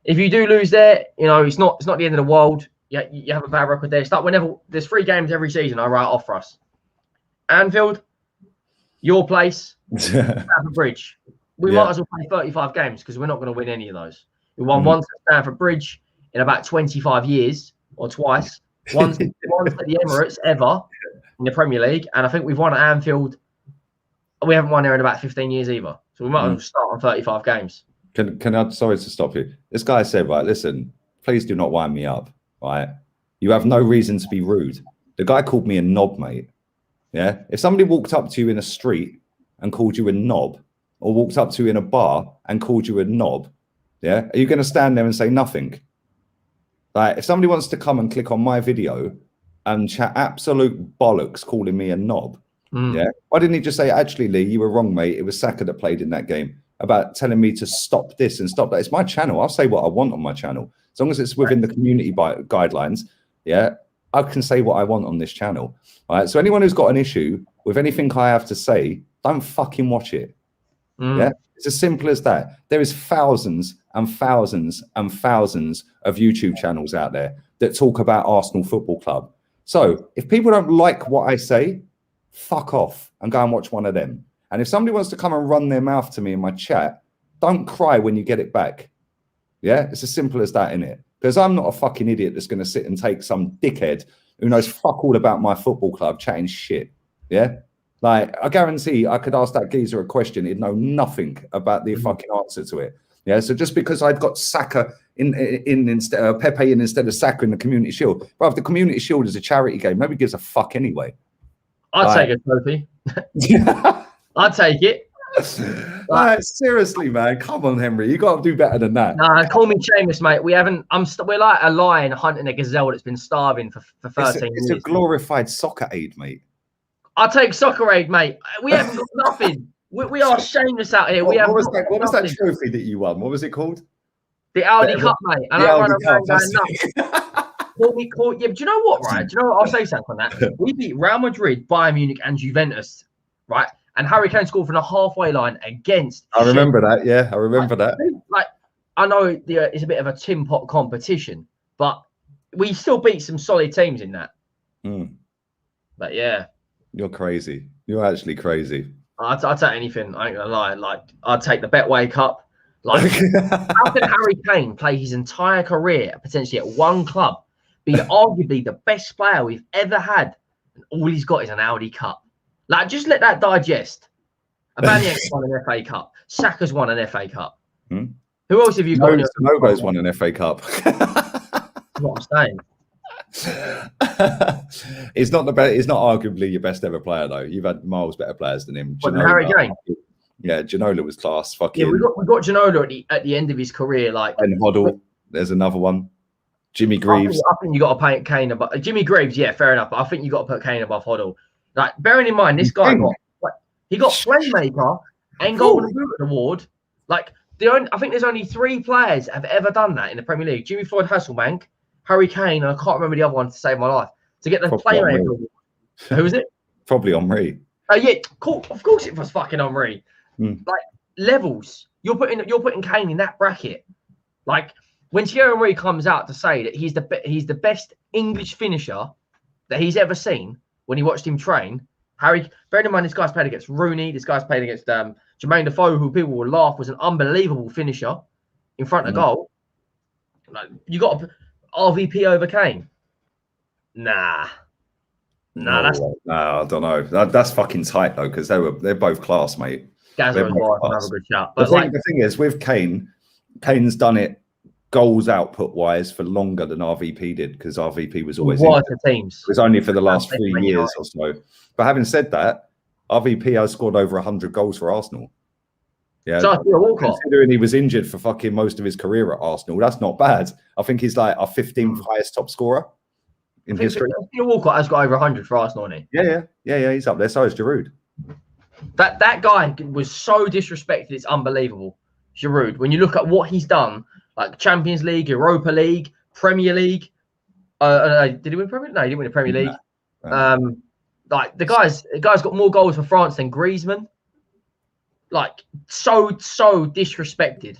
if you do lose there, it's not the end of the world. Yeah, you have a bad record there. It's like whenever there's 3 games every season, I write off for us. Anfield, your place, Stamford Bridge. We might as well play 35 games because we're not going to win any of those. We won once at Stamford Bridge in about 25 years, or twice. Once at the Emirates ever in the Premier League, and I think we've won at Anfield. We haven't won there in about 15 years either. So we might as well start on 35 games. Can I? Sorry to stop you. This guy said, right, listen, please do not wind me up. Right, you have no reason to be rude. The guy called me a knob, mate. Yeah, if somebody walked up to you in a street and called you a knob, or walked up to you in a bar and called you a knob, yeah, are you going to stand there and say nothing? Like, if somebody wants to come and click on my video and chat absolute bollocks calling me a knob, yeah, why didn't he just say, actually, Lee, you were wrong, mate. It was Saka that played in that game, about telling me to stop this and stop that. It's my channel. I'll say what I want on my channel. As long as it's within the community guidelines, yeah, I can say what I want on this channel. All right. So anyone who's got an issue with anything I have to say, don't fucking watch it. Yeah. It's as simple as that. There is thousands and thousands and thousands of YouTube channels out there that talk about Arsenal Football Club. So if people don't like what I say, fuck off and go and watch one of them. And if somebody wants to come and run their mouth to me in my chat, don't cry when you get it back. Yeah, it's as simple as that, innit? Because I'm not a fucking idiot that's going to sit and take some dickhead who knows fuck all about my football club chatting shit. Yeah, like, I guarantee I could ask that geezer a question, he'd know nothing about the fucking answer to it. Yeah, so just because I'd got Saka in instead of Pepe instead of Saka in the Community Shield, but if the Community Shield is a charity game, nobody gives a fuck anyway. I'd take a trophy. I'd take it. Like, seriously, man, come on, Henry, you got to do better than that. Nah, call me Seamus, mate. We haven't. We're like a lion hunting a gazelle that's been starving for 13 years. It's a glorified soccer aid, mate. I'll take soccer aid, mate. We haven't got nothing. We are shameless out here. What was that trophy that you won? What was it called? The Audi Cup, mate. And I run around going nuts. Yeah, but do you know what, right? Do you know what? I'll say something on that. We beat Real Madrid, Bayern Munich, and Juventus, right? And Harry Kane scored from the halfway line against. I remember that. Yeah, I remember that. Like, I know it's a bit of a tin pot competition, but we still beat some solid teams in that. But yeah, you're crazy. You're actually crazy. I'd take anything. I ain't gonna lie. Like, I'd take the Betway Cup. Like, how can Harry Kane play his entire career potentially at one club, be arguably the best player we've ever had, and all he's got is an Audi Cup? Like, just let that digest. Aubameyang's won an FA Cup. Saka's won an FA Cup. Who else have you got? Nobo's won an FA Cup. That's what I'm saying. He's not the best. He's not arguably your best ever player, though. You've had miles better players than him. Harry Kane. Yeah, Ginola was class. Fucking. Yeah, we got Ginola at the end of his career. Like, and Hoddle. There's another one. Jimmy Greaves. I think you got to pay Kane above Jimmy Greaves. Yeah, fair enough. But I think you got to put Kane above Hoddle. Like, bearing in mind, this guy got playmaker and Golden Boot award. Like, I think there's only 3 players that have ever done that in the Premier League: Jimmy Floyd Hasselbank, Harry Kane, and I can't remember the other one to save my life. To get the Playmaker Award. Who was it? Probably Henry. Oh yeah, cool. Of course it was fucking Henry. Mm. Like levels. You're putting Kane in that bracket. Like when Thierry Henry comes out to say that he's the best English finisher that he's ever seen when he watched him train. Bear in mind, this guy's played against Rooney. This guy's played against Jermaine Defoe, who people will laugh was an unbelievable finisher in front of goal. Like, you got RVP over Kane. Nah, no, I don't know. That's fucking tight though, because they're both class, mate. Gazza and Wright can have a good shot. But the thing is, with Kane's done it goals output wise for longer than RVP did, because RVP was always teams. It was only for the last 3 years or so. But having said that, RVP has scored over 100 goals for Arsenal. Yeah, so considering he was injured for fucking most of his career at Arsenal, that's not bad. I think he's like our 15th highest top scorer in history. Walcott has got over 100 for Arsenal, hasn't he? Yeah, he's up there. So is Giroud. That guy was so disrespected. It's unbelievable. Giroud, when you look at what he's done, like Champions League, Europa League, Premier League. Did he win Premier League? No, he didn't win the Premier League. No. Like the guy's got more goals for France than Griezmann. Like so disrespected.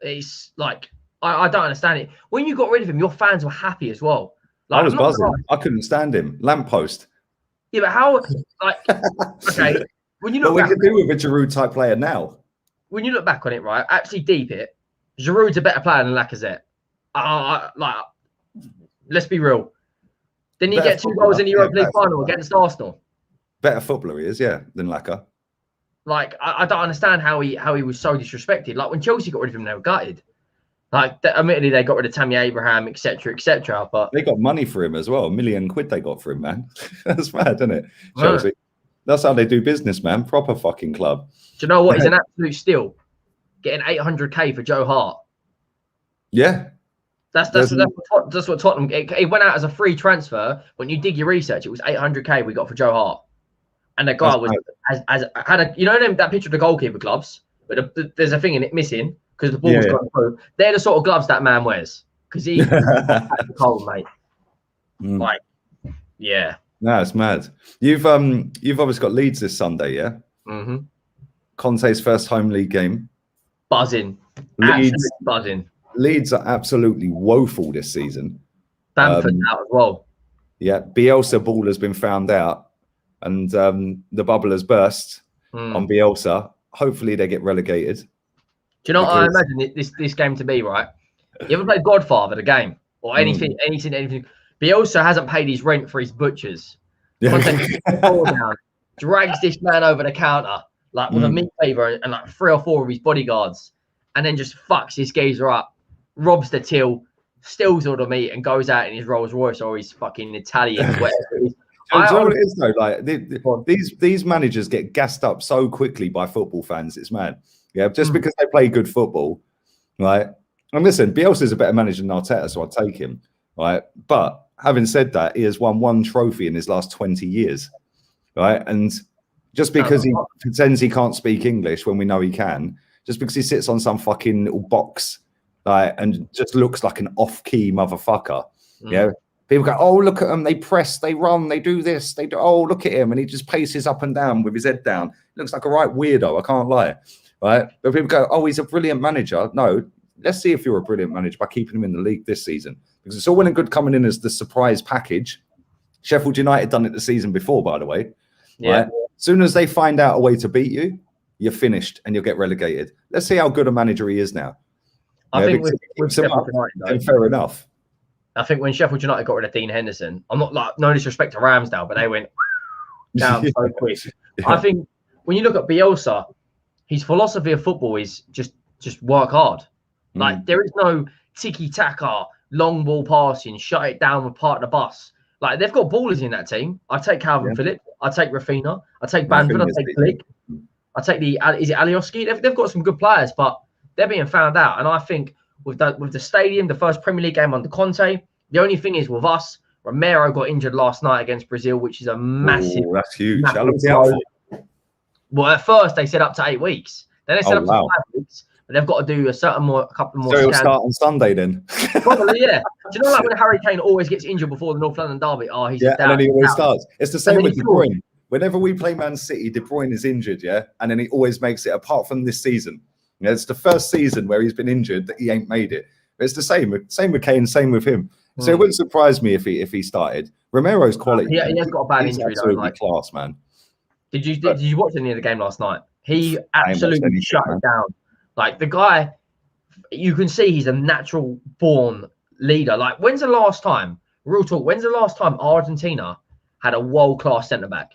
It's like I don't understand it. When you got rid of him, your fans were happy as well. Like, I was buzzing. I couldn't stand him. Lamppost. Yeah, but how? Like, okay, when you look, what we could do with a Giroud type player now. When you look back on it, right? Actually, deep it. Giroud's a better player than Lacazette. Like, let's be real. Didn't he get 2 goals in the Europa League final against Arsenal? Better footballer he is, than Lacazette. Like, I don't understand how he was so disrespected. Like when Chelsea got rid of him, they were gutted. Like, admittedly, they got rid of Tammy Abraham, etc., etc. But they got money for him as well. £1 million they got for him, man. That's mad, isn't it? Chelsea. That's how they do business, man. Proper fucking club. Do you know what? He's an absolute steal. Getting 800k for Joe Hart. Yeah. That's what Tottenham. It went out as a free transfer. When you dig your research, it was 800k we got for Joe Hart. And the guy had that picture of the goalkeeper gloves, but there's a thing in it missing because the ball's gone through. They're the sort of gloves that man wears because he's cold, mate. Like, yeah. No, it's mad. You've obviously got Leeds this Sunday, yeah. Mm-hmm. Conte's first home league game. Buzzing. Buzzing. Leeds are absolutely woeful this season. Bamford out as well. Yeah, Bielsa ball has been found out. And the bubble has burst on Bielsa. Hopefully they get relegated. Do you know what I imagine this game to be, right? You ever played Godfather, the game? Or anything. Bielsa hasn't paid his rent for his butchers. Down, drags this man over the counter, like with a meat cleaver and like 3 or 4 of his bodyguards, and then just fucks this geezer up, robs the till, steals all the meat, and goes out in his Rolls Royce or his fucking Italian, whatever it is. Do you know what it is though? Like these managers get gassed up so quickly by football fans. It's mad. Yeah, just because they play good football, right? And listen, Bielsa's a better manager than Arteta, so I'll take him, right? But having said that, he has won 1 trophy in his last 20 years, right? And just because he pretends he can't speak English when we know he can, just because he sits on some fucking little box, and just looks like an off-key motherfucker, yeah. People go, oh, look at them. They press, they run, they do this. They do. Oh, look at him. And he just paces up and down with his head down. Looks like a right weirdo. I can't lie. Right. But people go, oh, he's a brilliant manager. No, let's see if you're a brilliant manager by keeping him in the league this season. Because it's all well and good coming in as the surprise package. Sheffield United done it the season before, by the way. Yeah. Right? As soon as they find out a way to beat you, you're finished and you'll get relegated. Let's see how good a manager he is now. I think with Sheffield United, fair enough. I think when Sheffield United got rid of Dean Henderson, I'm not like no disrespect to Ramsdale, but they went down so quick. Yeah. I think when you look at Bielsa, his philosophy of football is just work hard. Like there is no tiki-taka, long ball passing, shut it down with part of the bus. Like they've got ballers in that team. I take Calvin Phillips, I take Rafinha, I take Bamford, I take Flick, I take is it Alioski? They've got some good players, but they're being found out. And I think with the stadium, the first Premier League game under Conte, the only thing is with us, Romero got injured last night against Brazil, which is a massive. Ooh, that's huge. Well, at first they said up to 8 weeks. Then they said up to 5 weeks. but they've got to do a couple more So he'll scans. start on Sunday then. Probably, yeah. Do you know, like when Harry Kane always gets injured before the North London derby? Oh, he's Yeah, and then he always starts. It's the same with De scores. Bruyne. Whenever we play Man City, De Bruyne is injured, yeah, and then he always makes it. Apart from this season, yeah, it's the first season where he's been injured that he ain't made it. But it's the same with Kane, same with him. So it wouldn't surprise me if he started. Romero's quality. He has got a bad he's injury though. absolutely Like, class, man. did you watch any of the game last night? He absolutely shut it down. Like the guy, you can see he's a natural born leader. Like, when's the last time? Real talk. When's the last time Argentina had a world class centre back?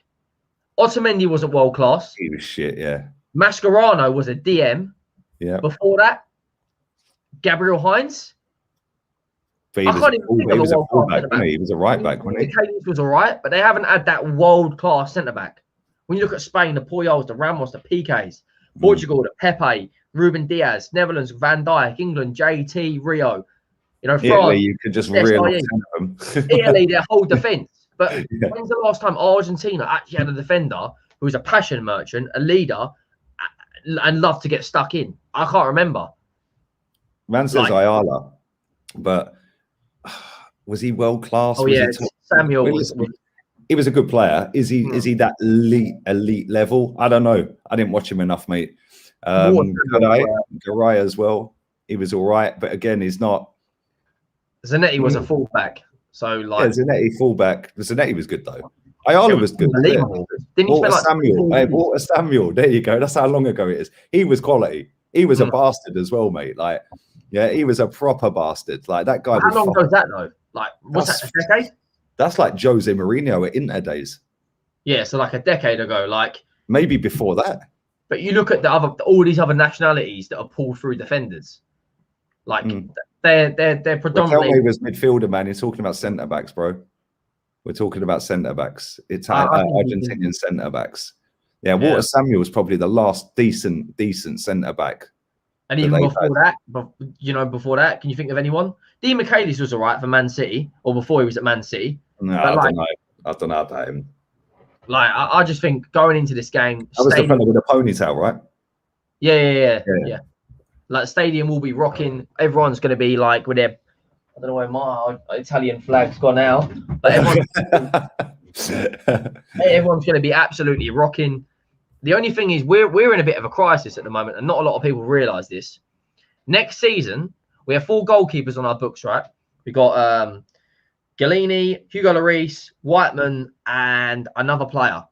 Otamendi wasn't world class. He was shit. Yeah. Mascherano was a DM. Yeah. Before that, Gabriel Heinz. But I can't even think of a world class centre back. He was a right back, wasn't he? Kane was all right, but they haven't had that world class centre back. When you look at Spain, the Puyols, the Ramos, the Piqués, Portugal, the Pepe, Ruben Diaz, Netherlands, Van Dijk, England, JT, Rio. You know, France, Italy, you could just reel off 10 of them. Italy, their whole defence. But when's the last time Argentina actually had a defender who was a passion merchant, a leader, and loved to get stuck in? I can't remember. Man says Ayala, but was he world class? Oh yeah, Samuel he was a good player. Is he that elite level? I don't know. I didn't watch him enough, mate. Garay as well. He was all right, but again, he's not. Zanetti was a fullback, so like Zanetti fullback. Zanetti was good though. Ayala was good. Didn't he Walter Samuel? Hey, Walter Samuel. There you go. That's how long ago it is. He was quality. He was a bastard as well, mate. Like, yeah, he was a proper bastard. Like that guy. How long ago was that though? Like, what's that? A decade? That's like Jose Mourinho at Inter days. Yeah, so like a decade ago, like maybe before that. But you look at all these other nationalities that are pulled through defenders, like they're predominantly. He was midfielder, man. You're talking about centre backs, bro. We're talking about centre backs. It's Argentinian centre backs. Yeah, Walter Samuel was probably the last decent centre back. And even before that, can you think of anyone? Dean Michaelis was all right for Man City, or before he was at Man City. No, I don't know. I don't know about him. Like, I just think going into this game, that was the fella with a ponytail, right? Yeah. Like, stadium will be rocking. Everyone's going to be like with their, I don't know where my Italian flag's gone now, but everyone's going to be absolutely rocking. The only thing is, we're in a bit of a crisis at the moment, and not a lot of people realise this. Next season, we have 4 goalkeepers on our books, right? We got Galini, Hugo Lloris, Whiteman, and another player.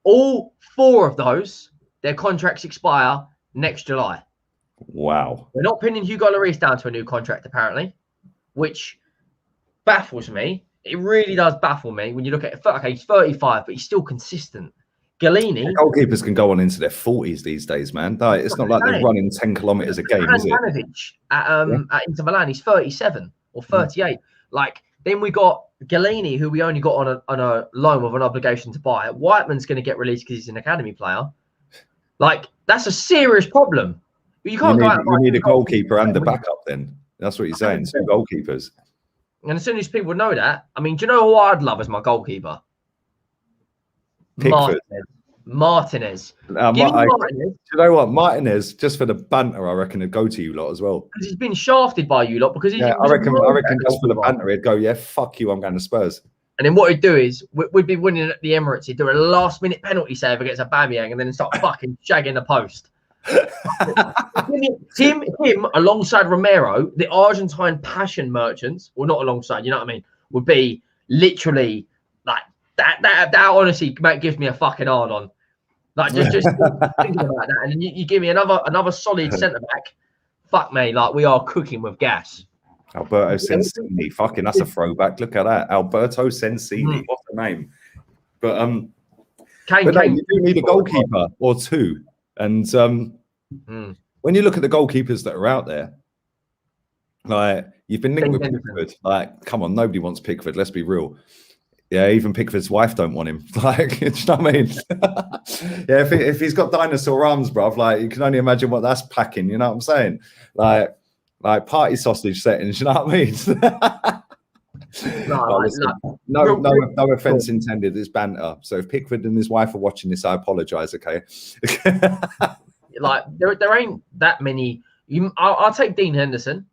All 4 of those, their contracts expire next July. Wow. We're not pinning Hugo Lloris down to a new contract, apparently, which baffles me. It really does baffle me when you look at it. Okay, he's 35, but he's still consistent. Galini. Goalkeepers can go on into their 40s these days, man. It's not like they're running 10 kilometers a game, is it? At Inter Milan, he's 37 or 38. Like, then we got Galini, who we only got on a loan with an obligation to buy. Whiteman's going to get released because he's an academy player. Like, that's a serious problem. You can't go out. You need a goalkeeper and a backup. Then that's what you're saying. 2 goalkeepers. And as soon as people know that, I mean, do you know who I'd love as my goalkeeper? Pickford. Martinez. Martinez. Do you know what? Martinez, just for the banter, I reckon it'd go to you lot as well. Because he's been shafted by you lot. Because I reckon just for the banter, he'd go, yeah, fuck you, I'm going to Spurs. And then what he'd do is, we'd be winning at the Emirates. He'd do a last-minute penalty save against Aubameyang, and then start fucking shagging the post. him alongside Romero, the Argentine passion merchants, well, not alongside, you know what I mean, would be literally like that honestly gives me a fucking hard on. Like, just thinking about that. And then you give me another solid centre back. Fuck me, like, we are cooking with gas. Alberto Sensini, fucking, that's a throwback. Look at that, Alberto Sensini. What a name! But Kane, you do need a goalkeeper or 2. And when you look at the goalkeepers that are out there, like, you've been linked with Pickford. Like, come on, nobody wants Pickford. Let's be real. Yeah, even Pickford's wife don't want him. Like, do you know what I mean? Yeah, if he's got dinosaur arms, bruv, like, you can only imagine what that's packing. You know what I'm saying? Like party sausage settings. You know what I mean? No offense intended. It's banter. So if Pickford and his wife are watching this, I apologize. Okay. Like, there ain't that many I'll take Dean Henderson.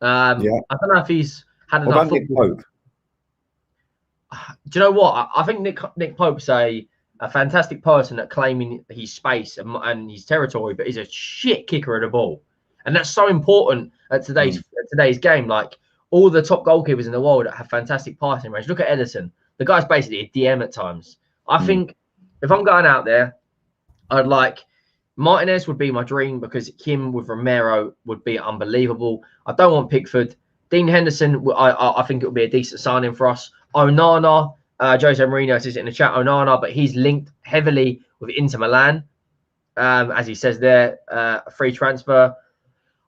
I don't know if he's had What enough about Nick football. Pope? Do you know what? I think Nick Pope's a fantastic person at claiming his space and his territory, but he's a shit kicker of the ball, and that's so important at today's game. Like all the top goalkeepers in the world that have fantastic passing range. Look at Ederson. The guy's basically a DM at times. I think if I'm going out there, I'd like Martinez would be my dream because him with Romero would be unbelievable. I don't want Pickford. Dean Henderson, I think it would be a decent signing for us. Onana, Jose Mourinho says it in the chat, Onana, but he's linked heavily with Inter Milan, as he says there, a free transfer.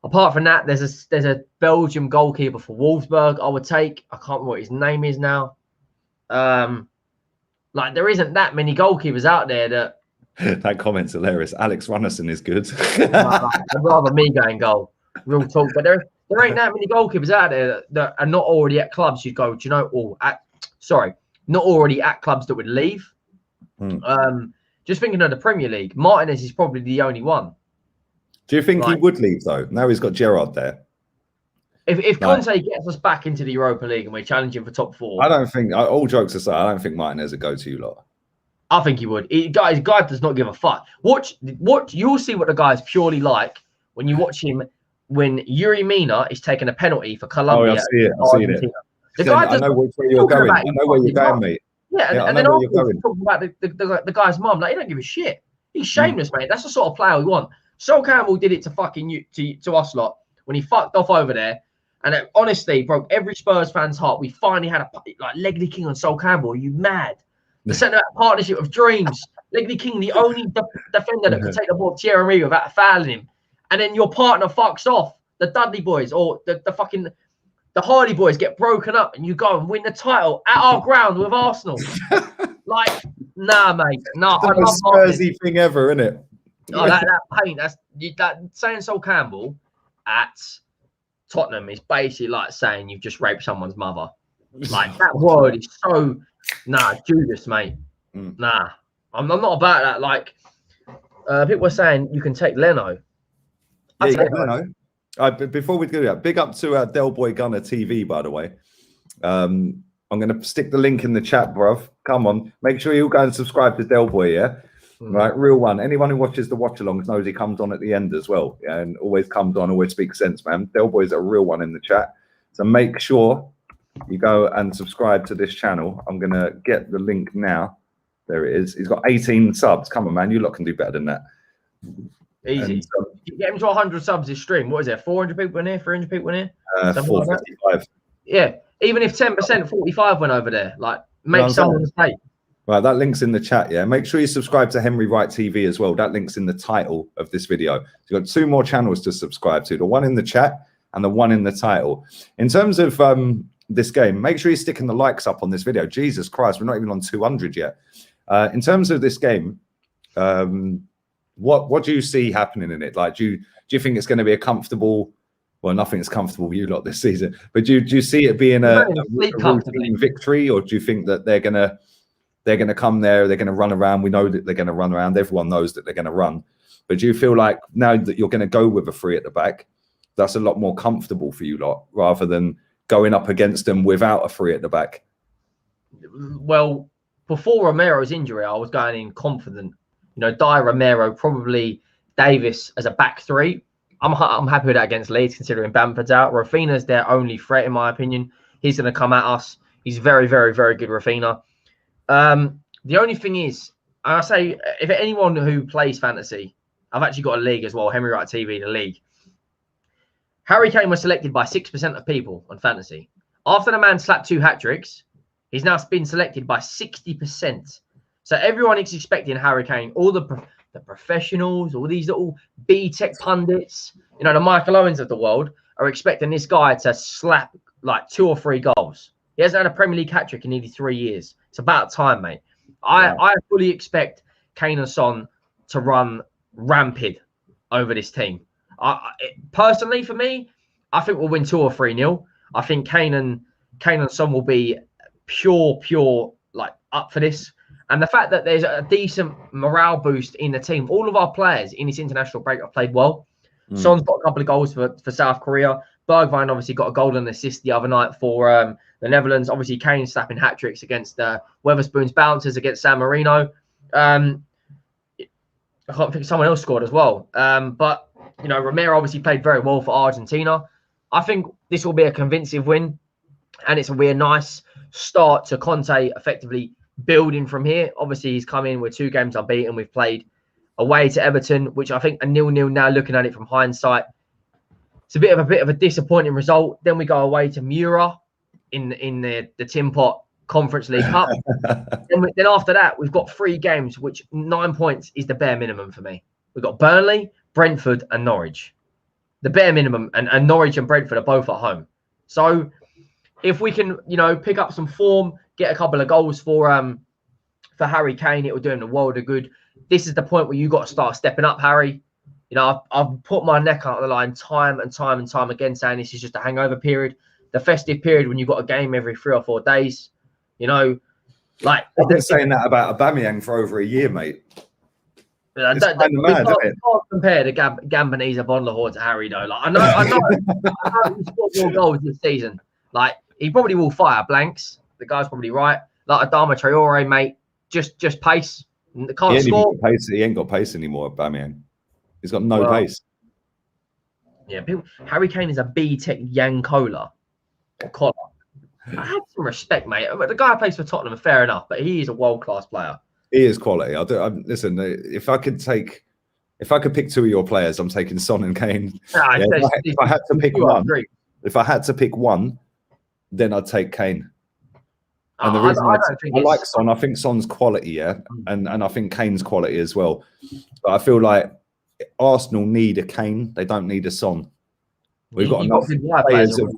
Apart from that, there's a Belgian goalkeeper for Wolfsburg I would take. I can't remember what his name is now. Like there isn't that many goalkeepers out there that. That comment's hilarious. Alex Runnison is good. I'd rather me go and goal. Real talk, but there ain't that many goalkeepers out there that are not already at clubs. You'd go, do you know, or not already at clubs that would leave. Just thinking of the Premier League, Martinez is probably the only one. Do you think he would leave though? Now he's got Gerrard there. If Conte gets us back into the Europa League and we're challenging for top 4, I don't think. All jokes aside, I don't think Martinez would go to you lot. I think he would. Guy does not give a fuck. You'll see what the guy's purely like when you watch him. When Yuri Mina is taking a penalty for Colombia. Oh, I see it. I've seen it. The guy I know where you're going. I know where you're going, mate. Yeah, and then afterwards talking about the guy's mum. Like, he don't give a shit. He's shameless, mate. That's the sort of player we want. Sol Campbell did it to fucking to us lot when he fucked off over there. And it honestly broke every Spurs fan's heart. We finally had a Legley King on Sol Campbell. Are you mad? The centre partnership of dreams. Legley King, the only defender that could take the ball to Thierry without fouling him. And then your partner fucks off. The Dudley boys or the Hardy boys get broken up and you go and win the title at our ground with Arsenal. Like, nah, mate. Nah, the most Spursy thing ever, isn't it? Oh, that pain. That saying Sol Campbell at Tottenham is basically like saying you've just raped someone's mother. Like that word is so Judas, mate. Nah, I'm not about that. Like people were saying you can take Leno. Yeah, you Leno. Before we do that, big up to Del Boy Gunner TV, by the way. I'm going to stick the link in the chat, bruv. Come on. Make sure you go and subscribe to Del Boy, yeah? Right, real one. Anyone who watches the watch-alongs knows he comes on at the end as well. Yeah, and always comes on, always speaks sense, man. Del Boy's a real one in the chat. So make sure you go and subscribe to this channel. I'm going to get the link now. There it is. He's got 18 subs. Come on, man. You lot can do better than that. Easy. Get him to 100 subs this stream. What is there? 400 people in here? 300 people in here? 455. Like yeah. Even if 10%, 45 went over there, like make someone's day. Right, that link's in the chat, yeah? Make sure you subscribe to Henry Wright TV as well. That link's in the title of this video. You've got 2 more channels to subscribe to, the one in the chat and the one in the title. In terms of this game, make sure you're sticking the likes up on this video. Jesus Christ, we're not even on 200 yet. In terms of this game, what do you see happening in it? Like, do you think it's going to be a comfortable... Well, nothing's comfortable with you lot this season. But do you see it being a routine victory, or do you think that they're going to come there, they're going to run around? We know that they're going to run around. Everyone knows that they're going to run. But do you feel like now that you're going to go with a 3 at the back, that's a lot more comfortable for you lot, rather than going up against them without a 3 at the back? Well, before Romero's injury, I was going in confident. You know, Dyer, Romero, probably Davis as a back 3. I'm happy with that against Leeds, considering Bamford's out. Rafinha's their only threat, in my opinion. He's going to come at us. He's very, very, very good, Rafinha. The only thing is, I say, if anyone who plays fantasy, I've actually got a league as well, Henry Wright TV, the league. Harry Kane was selected by 6% of people on fantasy. After the man slapped 2 hat-tricks, he's now been selected by 60%. So everyone is expecting Harry Kane, all the professionals, all these little B-Tech pundits, you know, the Michael Owens of the world, are expecting this guy to slap like 2 or 3 goals. He hasn't had a Premier League hat-trick in nearly 3 years. It's about time, mate. I fully expect Kane and Son to run rampant over this team. Personally, for me, I think we'll win 2 or 3-0. I think Kane and Son will be pure like up for this. And the fact that there's a decent morale boost in the team, all of our players in this international break have played well. Son's got a couple of goals for South Korea. Bergwijn obviously got a goal and assist the other night for the Netherlands. Obviously, Kane slapping hat-tricks against Weatherspoon's bouncers against San Marino. I can't think someone else scored as well. But, you know, Romero obviously played very well for Argentina. I think this will be a convincing win, and it's will be a nice start to Conte effectively building from here. Obviously, he's come in with 2 games unbeaten. We've played away to Everton, which I think a 0-0 now, looking at it from hindsight. It's a bit of a disappointing result. Then we go away to Mura in the Tin Pot Conference League Cup. then after that, we've got 3 games, which 9 points is the bare minimum for me. We've got Burnley, Brentford, and Norwich. The bare minimum, and Norwich and Brentford are both at home. So if we can, you know, pick up some form, get a couple of goals for Harry Kane, it will do him the world of good. This is the point where you got to start stepping up, Harry. You know, I've put my neck out on the line time and time again, saying this is just a hangover period. The festive period when you've got a game every 3 or 4 days. You know, like I've been saying that about Aubameyang for over a year, mate. We can't compare the Gambonese Bonlahor to Harry, though. Like I know he scored more goals this season. Like he probably will fire blanks. The guy's probably right. Like Adama Traore, mate, just pace. Can't score. He ain't got pace anymore, Aubameyang. He's got no pace. Yeah, Harry Kane is a B-Tech Yankola or collar. I have some respect, mate. The guy plays for Tottenham, fair enough, but he is a world-class player. He is quality. Listen, if I could pick 2 of your players, I'm taking Son and Kane. If I had to pick one, then I'd take Kane. And the reason I like Son, I think Son's quality, yeah, and I think Kane's quality as well. But I feel like Arsenal need a Kane; they don't need a Son. We've got enough players of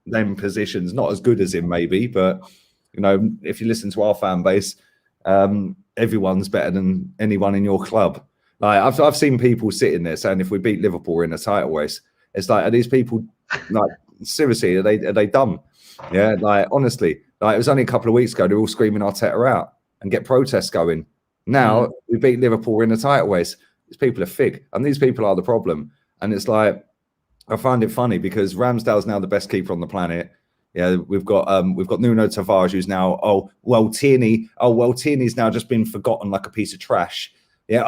them positions, not as good as him maybe, but you know, if you listen to our fan base, everyone's better than anyone in your club. Like I've seen people sitting there saying, if we beat Liverpool in a title race, it's like, are these people like seriously? Are they dumb? Yeah, like honestly, like it was only a couple of weeks ago they were all screaming Arteta out and get protests going. Now we beat Liverpool in a title race. These people are fig, and these people are the problem. And it's like, I find it funny because Ramsdale's now the best keeper on the planet. Yeah, we've got Nuno Tavares, who's now Tierney's now just been forgotten like a piece of trash. Yeah,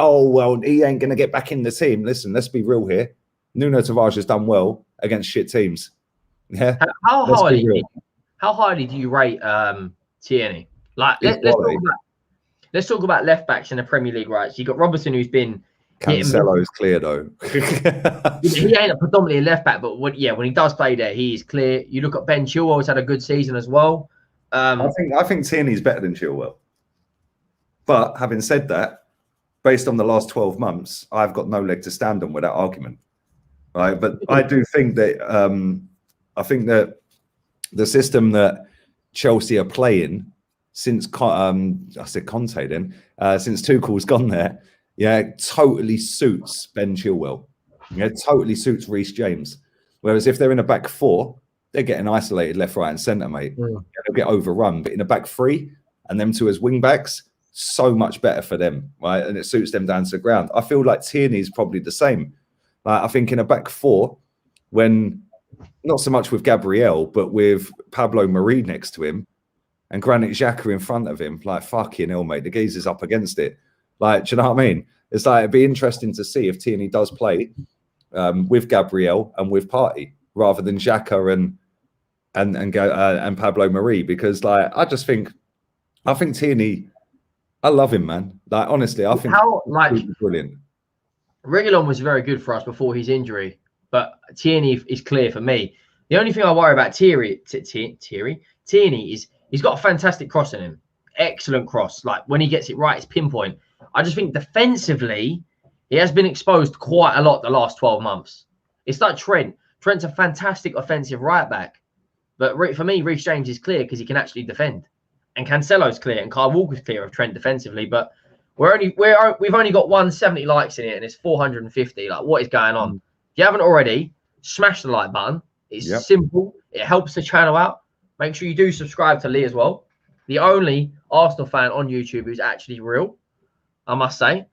he ain't gonna get back in the team. Listen, let's be real here. Nuno Tavares has done well against shit teams. Yeah. How highly do you rate Tierney? Like let's talk about left backs in the Premier League, right? So you got Robertson, who's been Cancelo's clear though. He ain't predominantly a left back, but when he does play there, he is clear. You look at Ben Chilwell, who's had a good season as well. I think Tierney's better than Chilwell. But having said that, based on the last 12 months, I've got no leg to stand on with that argument. Right? But I do think that the system that Chelsea are playing since since Tuchel's gone there, yeah, totally suits Ben Chilwell. Yeah, totally suits Reece James. Whereas if they're in a back 4, they're getting isolated left, right, and centre, mate. Yeah, they'll get overrun. But in a back 3 and them 2 as wing backs, so much better for them, right? And it suits them down to the ground. I feel like Tierney's probably the same. Like, I think in a back 4, when not so much with Gabriel, but with Pablo Mari next to him and Granit Xhaka in front of him, like, fucking hell, mate, the geezer's up against it. Like, do you know what I mean? It's like, it'd be interesting to see if Tierney does play with Gabriel and with Partey rather than Xhaka and Pablo Mari, because like I think Tierney, I love him, man. Like honestly, I think he's brilliant. Reguilon was very good for us before his injury, but Tierney is clear for me. The only thing I worry about Tierney is he's got a fantastic cross in him. Excellent cross. Like when he gets it right, it's pinpoint. I just think defensively, he has been exposed quite a lot the last 12 months. It's like Trent. Trent's a fantastic offensive right back. But for me, Reece James is clear because he can actually defend. And Cancelo's clear and Kyle Walker's clear of Trent defensively. But we've only got 170 likes in it and it's 450. Like, what is going on? If you haven't already, smash the like button. It's simple. It helps the channel out. Make sure you do subscribe to Lee as well. The only Arsenal fan on YouTube who's actually real. I must say.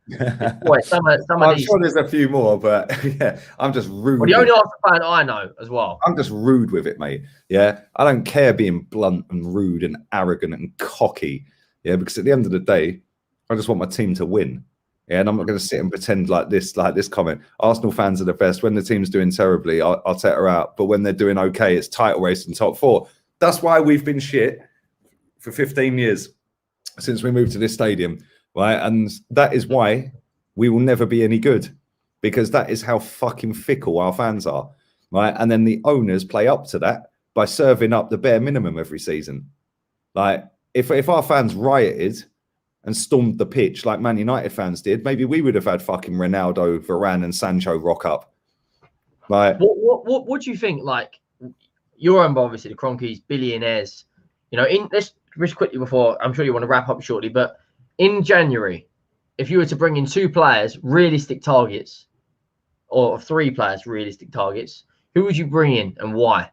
Boy, some of I'm these. sure there's a few more, but yeah, I'm just rude. Well, the only Arsenal fan I know as well. I'm just rude with it, mate. Yeah, I don't care being blunt and rude and arrogant and cocky. Yeah, because at the end of the day, I just want my team to win. Yeah, and I'm not going to sit and pretend like this comment. Arsenal fans are the best. When the team's doing terribly, I'll take her out. But when they're doing okay, it's title race and top four. That's why we've been shit for 15 years since we moved to this stadium, right? And that is why we will never be any good, because that is how fucking fickle our fans are, right? And then the owners play up to that by serving up the bare minimum every season. Like, if our fans rioted and stormed the pitch like Man United fans did, maybe we would have had fucking Ronaldo, Varane, and Sancho rock up. Like, what do you think? Like, you're owned by obviously the Cronkies, billionaires. You know, let's just quickly before I'm sure you want to wrap up shortly, but in January, if you were to bring in 2 players, realistic targets, or 3 players, realistic targets, who would you bring in and why?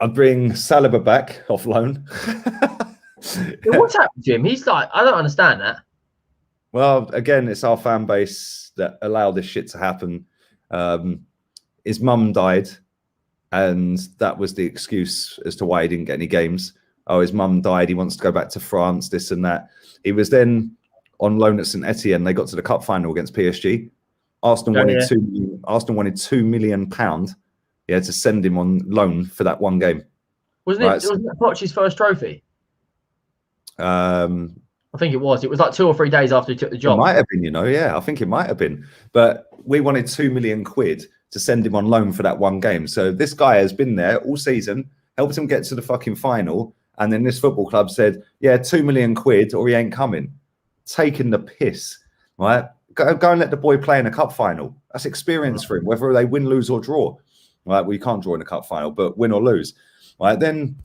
I'd bring Salah back off loan. Yeah, what's happened to him? He's like, I don't understand that. Well, again, it's our fan base that allowed this shit to happen. His mum died, and that was the excuse as to why he didn't get any games. Oh, his mum died. He wants to go back to France, this and that. He was then on loan at St Etienne. They got to the cup final against PSG. Arsenal wanted £2 million, yeah, to send him on loan for that one game. Wasn't it Poch's first trophy? I think it was. It was like 2 or 3 days after he took the job. It might have been, yeah, I think it might have been. But we wanted £2 million to send him on loan for that one game. So this guy has been there all season, helped him get to the fucking final. And then this football club said, yeah, £2 million or he ain't coming. Taking the piss, right? Go and let the boy play in a cup final. That's experience for him, whether they win, lose or draw. Right? Well, you can't draw in a cup final, but win or lose. Right? Then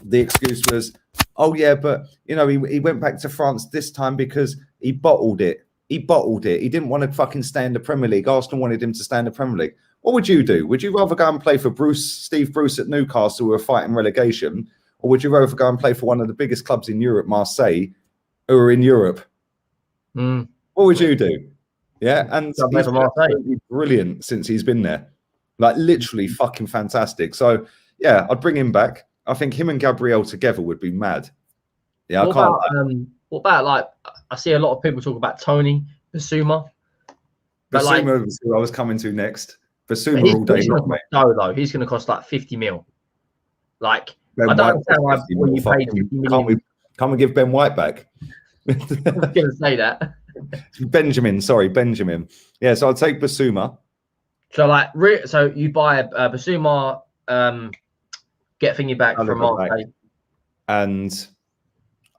the excuse was, oh yeah, but he went back to France this time because he bottled it. He didn't want to fucking stay in the Premier League. Arsenal wanted him to stay in the Premier League. What would you do? Would you rather go and play for Steve Bruce at Newcastle who are fighting relegation? Or would you rather go and play for one of the biggest clubs in Europe, Marseille, who are in Europe? What would you do? Yeah, and he's been absolutely brilliant since he's been there. Like, literally fucking fantastic. So, yeah, I'd bring him back. I think him and Gabriel together would be mad. Yeah, what about, like, I see a lot of people talk about Tony Basuma. Basuma was who I was coming to next. Basuma all day long, mate. No, though, he's going to cost like 50 mil. Like, I don't understand why you paid 50 million. Can't we give Ben White back? I was going to say that. Benjamin. Yeah, so I'll take Basuma. So, like, so you buy a Basuma, get thingy back from Marseille. And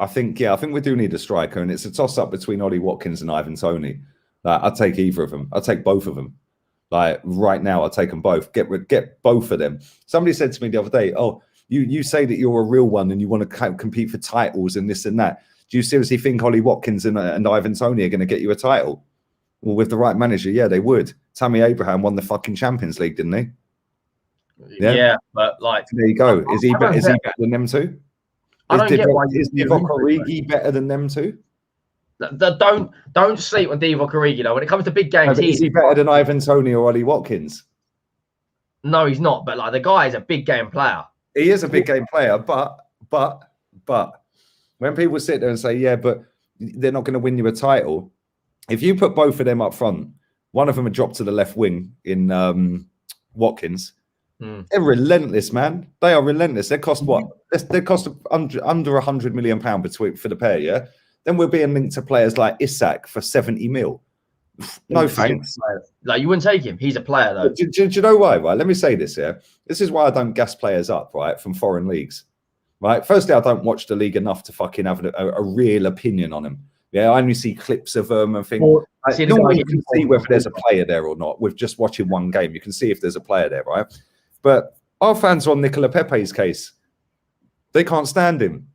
I think we do need a striker, and it's a toss-up between Ollie Watkins and Ivan Toney. Like, I'd take either of them. I'd take both of them. Like, right now, I'd take them both. Get both of them. Somebody said to me the other day, oh, you say that you're a real one and you want to compete for titles and this and that. Do you seriously think Ollie Watkins and Ivan Toney are going to get you a title? Well, with the right manager, yeah, they would. Tammy Abraham won the fucking Champions League, didn't he? Yeah, but like, there you go. Is he better than them two? Is Divock Origi better than them two? Don't sleep on Divock Origi though. When it comes to big games, is he better than Ivan Toney or Ollie Watkins? No, he's not. But like, the guy is a big game player. He is a big game player, but when people sit there and say, yeah, but they're not going to win you a title, if you put both of them up front, one of them would drop to the left wing in Watkins. They're relentless, man. They are relentless. They cost what? They cost under £100 million for the pair, yeah? Then we're being linked to players like Isak for 70 mil. No thanks. Like, you wouldn't take him. He's a player, though. Do you know why, right? Let me say this, yeah? This is why I don't gas players up, right, from foreign leagues, right? Firstly, I don't watch the league enough to fucking have a real opinion on them. Yeah, I only see clips of them and things. Well, you can see whether there's a player there or not with just watching one game. You can see if there's a player there, right? But our fans are on Nicola Pepe's case. They can't stand him.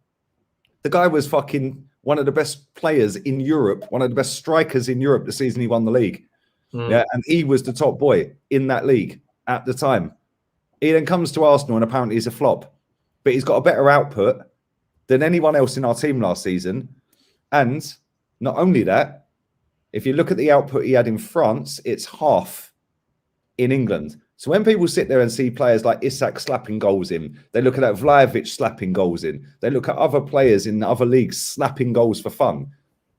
The guy was fucking one of the best players in Europe, one of the best strikers in Europe the season he won the league. Yeah, and he was the top boy in that league at the time. He then comes to Arsenal and apparently he's a flop. But he's got a better output than anyone else in our team last season. And Not only that, if you look at the output he had in France, it's half in England. So when people sit there and see players like Isak slapping goals in, they look at that Vlahovic slapping goals in, they look at other players in other leagues slapping goals for fun.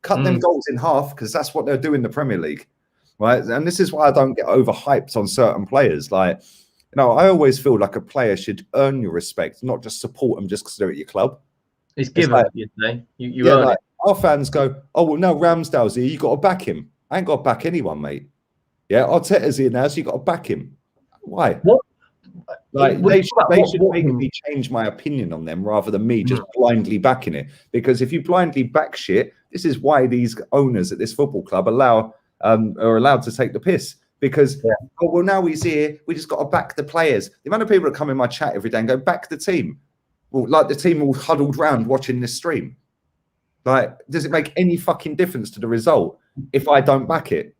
Cut them goals in half, because that's what they'll do in the Premier League, right? And this is why I don't get overhyped on certain players. Like, you know, I always feel like a player should earn your respect, not just support them just because they're at your club. It's given, like, you know. You earn like, it. Our fans go, oh, well, no, Ramsdale's here, you got to back him. I ain't got to back anyone, mate. Yeah, Arteta's here now, so you got to back him. Why? What? Like, they should make me change my opinion on them rather than me just blindly backing it. Because if you blindly back shit, this is why these owners at this football club are allowed to take the piss. Because, oh, well, now he's here, we just got to back the players. The amount of people that come in my chat every day and go, back the team. Well, like the team all huddled round watching this stream. Like, does it make any fucking difference to the result if I don't back it?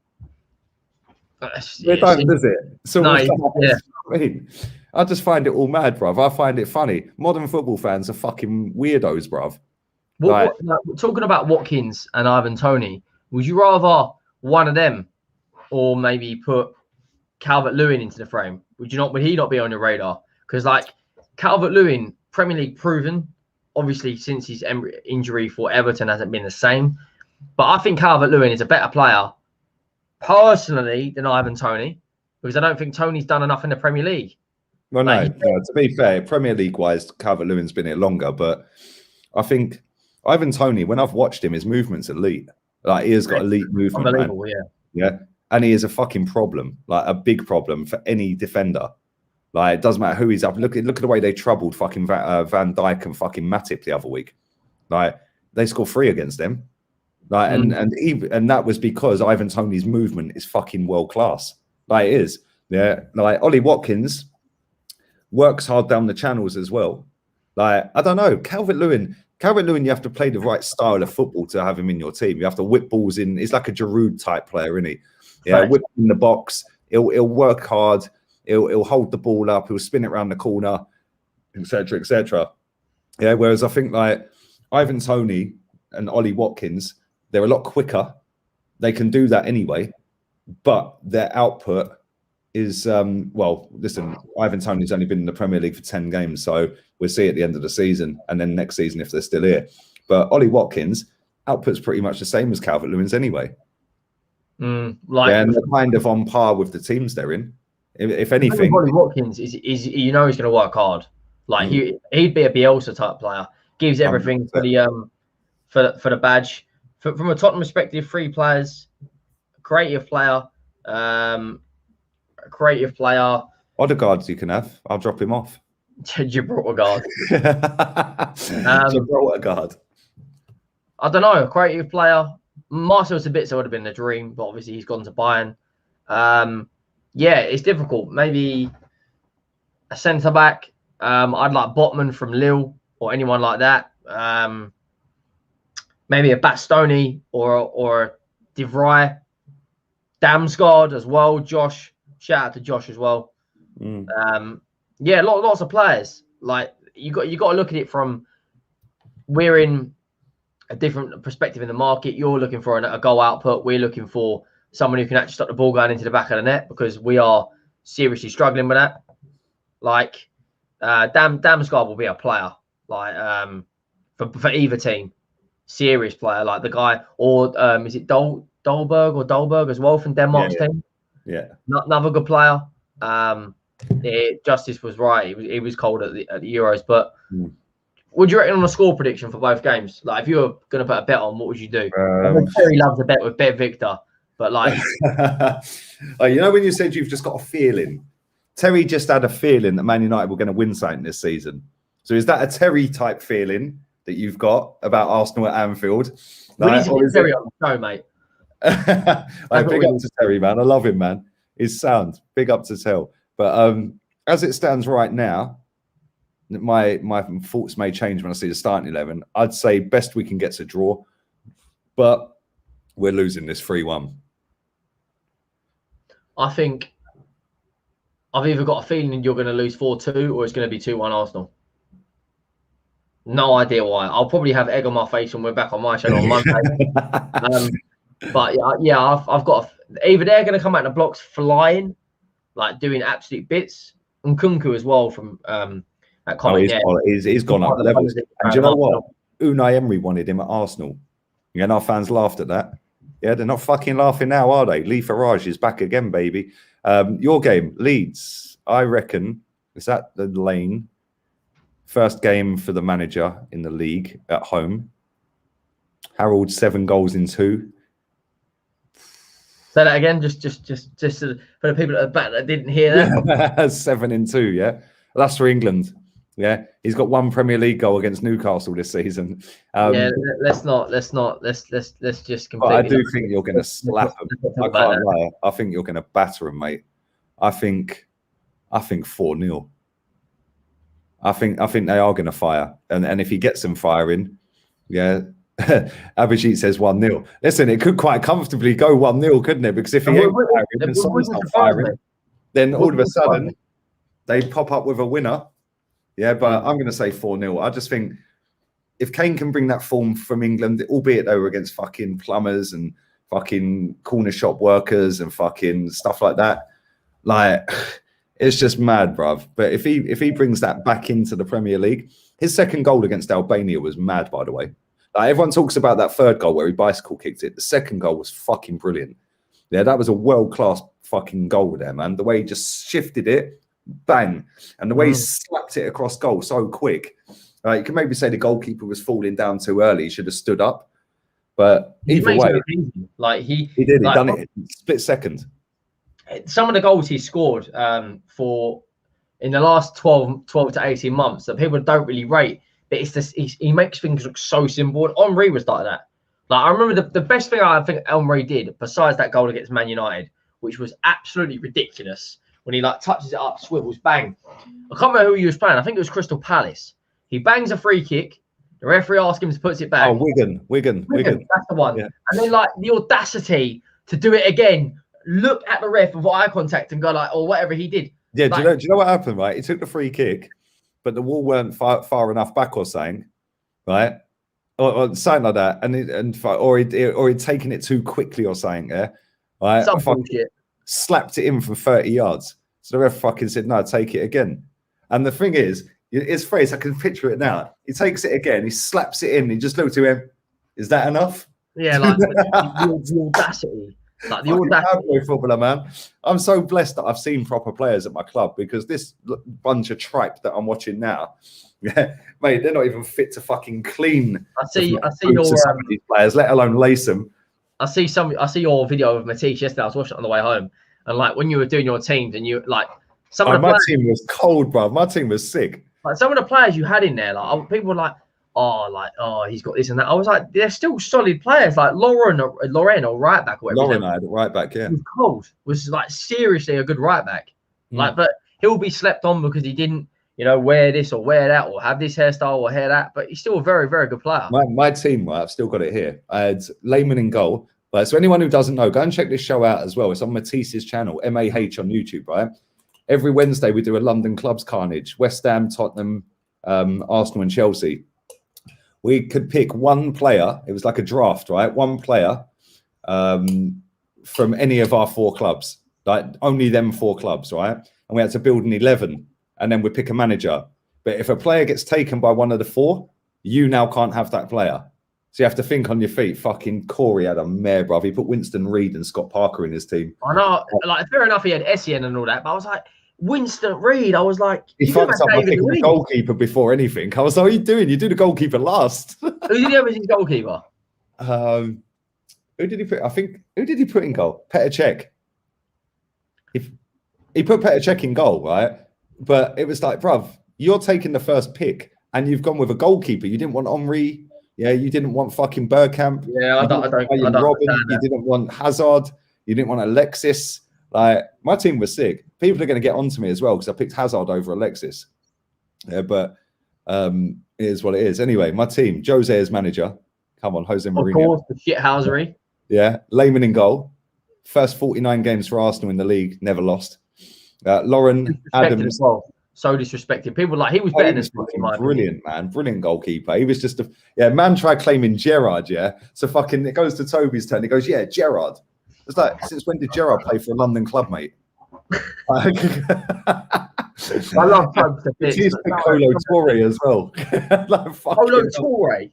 It don't, does it? So no, I mean, I just find it all mad, bruv. I find it funny. Modern football fans are fucking weirdos, bruv. Like, talking about Watkins and Ivan Toney, would you rather one of them, or maybe put Calvert-Lewin into the frame? Would he not be on your radar? Because like Calvert-Lewin, Premier League proven, obviously since his injury for Everton hasn't been the same, but I think Calvert-Lewin is a better player personally than Ivan Toney, because I don't think Tony's done enough in the Premier League. Well, no, to be fair, Premier League wise, Calvert-Lewin's been here longer, but I think Ivan Toney, when I've watched him, his movement's elite. Like, he has got elite movement. Unbelievable, yeah. And he is a fucking problem, like a big problem for any defender. Like, it doesn't matter who he's up. Look at the way they troubled fucking Van Dijk and fucking Matip the other week. Like, they scored 3 against them. Like, and that was because Ivan Toney's movement is fucking world class. Like, it is. Yeah. Like, Ollie Watkins works hard down the channels as well. Like, I don't know, Calvert-Lewin, you have to play the right style of football to have him in your team. You have to whip balls in. He's like a Giroud type player, isn't he? Yeah, right. Whip in the box. He'll work hard. He'll hold the ball up. He'll spin it around the corner, etc., etc. Yeah. Whereas I think like Ivan Toney and Ollie Watkins, they're a lot quicker. They can do that anyway, but their output is well. Listen, Ivan Toney's only been in the Premier League for 10 games, so we'll see at the end of the season, and then next season if they're still here. But Ollie Watkins' output's pretty much the same as Calvert-Lewin's anyway. And they're kind of on par with the teams they're in. If anything, Ollie Watkins is he's going to work hard. Like he'd be a Bielsa type player. Gives everything for the for the badge. From a Tottenham perspective, 3 players, creative player. Odegaard you can have. I'll drop him off. Gibraltar. Gibraltar. I don't know. Creative player. Marcel Sabitzer would have been a dream, but obviously he's gone to Bayern. Yeah, it's difficult. Maybe a centre back. I'd like Botman from Lille or anyone like that. Maybe a Bastoni or a De Vrij. Damsgaard as well. Josh. Shout out to Josh as well. Yeah, lots of players. Like you got to look at it from, we're in a different perspective in the market. You're looking for a goal output. We're looking for someone who can actually stop the ball going into the back of the net, because we are seriously struggling with that. Like Damsgaard will be a player, like for either team, serious player, like the guy, or is it Dolberg as well from Denmark's team? Yeah, another good player. Justice was right. He was cold at the Euros, but. Would you reckon on a score prediction for both games? Like, if you were going to put a bet on, what would you do? Terry loves a bet with Bet Victor, but like, oh, you know, when you said you've just got a feeling, Terry just had a feeling that Man United were going to win something this season. So is that a Terry type feeling that you've got about Arsenal at Anfield? We need to get Terry on the show, mate. Big up to Terry, man. I love him, man. His sound, big up to Tel. But as it stands right now, my thoughts may change when I see the starting 11. I'd say best we can get's a draw, but we're losing this 3-1. I think I've either got a feeling you're going to lose 4-2 or it's going to be 2-1 Arsenal. No idea why. I'll probably have egg on my face when we're back on my channel on Monday. But yeah, I've got either they're going to come out in the blocks flying, like doing absolute bits, and Kunku as well from that comment. He's gone up levels. And do you know what? Unai Emery wanted him at Arsenal. Yeah, and our fans laughed at that. Yeah, they're not fucking laughing now, are they? Lee Farage is back again, baby. Your game, Leeds. I reckon, is that the Lane? First game for the manager in the league at home. Harold 7 goals in 2. Say that again, just for the people at the back that didn't hear that. 7 in 2, yeah. That's for England. Yeah, he's got 1 Premier League goal against Newcastle this season. Yeah, let's just completely. I do think you're going to slap him. I can't lie. I think you're going to batter him, mate. I think 4-0. I think they are going to fire, and if he gets them firing, yeah. Abhijit says 1-0. Listen, it could quite comfortably go 1-0, couldn't it? Because if he ain't firing and someone's not firing, then all of a sudden they pop up with a winner. Yeah, but I'm going to say 4-0. I just think if Kane can bring that form from England, albeit they were against fucking plumbers and fucking corner shop workers and fucking stuff like that, like it's just mad, bruv. But if he brings that back into the Premier League, his second goal against Albania was mad, by the way. Like, everyone talks about that third goal where he bicycle kicked it. The second goal was fucking brilliant. Yeah, that was a world-class fucking goal there, man. The way he just shifted it, bang. And the way he slapped it across goal so quick. You can maybe say the goalkeeper was falling down too early. He should have stood up. But either way, he did. He done it in split second. Some of the goals he scored for in the last 12 to 18 months that people don't really rate. But it's this, he makes things look so simple. And Henry was like that. Like, I remember the best thing I think Henry did, besides that goal against Man United, which was absolutely ridiculous, when he like touches it up, swivels, bang. I can't remember who he was playing. I think it was Crystal Palace. He bangs a free kick. The referee asks him to put it back. Oh, Wigan. That's the one. Yeah. And then like the audacity to do it again, look at the ref with eye contact and go like, or whatever he did. Yeah, like, do you know what happened, right? He took the free kick, but the wall weren't far enough back or something, right? Or something like that. Or he'd taken it too quickly or something, yeah? Right? Some bullshit. Slapped it in from 30 yards. So the ref fucking said, no, take it again. And the thing is, his face, I can picture it now. He takes it again, he slaps it in, he just looked to him, is that enough? Yeah, like the audacity. Like the audacity. Footballer, man. I'm so blessed that I've seen proper players at my club, because this bunch of tripe that I'm watching now, yeah, mate, they're not even fit to fucking clean. I see your some of these players, let alone lace them. I see your video of Matisse yesterday. I was watching it on the way home, and like when you were doing your teams, and you like some of the my team was cold, bro. My team was sick. Like some of the players you had in there, like people were like, oh, he's got this and that. I was like, they're still solid players, like Lauren or right back or whatever. Lauren, I had a right back, yeah. He was cold. Was like seriously a good right back. Like, but he'll be slept on because he didn't, wear this or wear that or have this hairstyle or hair that. But he's still a very, very good player. My team, right, I've still got it here. I had Lehman in goal. Right, so anyone who doesn't know, go and check this show out as well. It's on Matisse's channel, MAH on YouTube, right? Every Wednesday we do a London clubs carnage. West Ham, Tottenham, Arsenal and Chelsea. We could pick one player. It was like a draft, right? One player from any of our 4 clubs, like only them 4 clubs, right? And we had to build an 11, and then we pick a manager. But if a player gets taken by one of the 4, you now can't have that player. So you have to think on your feet. Fucking Corey had a mare, bruv. He put Winston Reid and Scott Parker in his team. I know, like fair enough, he had Essien and all that, but I was like, Winston Reid, I was like, he fucked up by picking the goalkeeper before anything. I was like, what are you doing? You do the goalkeeper last. Who did he have as his goalkeeper? Who did he put? Who did he put in goal? Petr Cech. He put Petr Cech in goal, right? But it was like, bruv, you're taking the first pick and you've gone with a goalkeeper. You didn't want Henry. Yeah, you didn't want fucking Bergkamp. Yeah, I don't Robin. You didn't want Hazard. You didn't want Alexis. Like, my team was sick. People are going to get onto me as well because I picked Hazard over Alexis. Yeah, but it is what it is. Anyway, my team, Jose as manager. Come on, Jose Mourinho. Of course, the shithousery. Yeah, Lehman in goal. First 49 games for Arsenal in the league, never lost. Lauren Adams. so disrespected. People like he was Oh, better he was than fucking my brilliant, man. Brilliant goalkeeper. He was just man tried claiming Gerrard, So fucking it goes to Toby's turn. He goes, yeah, Gerrard. It's like, since when did Gerrard play for a London club, mate? Like, I love Toby to bits. He's Piccolo Torre as well. Like, Piccolo Torre.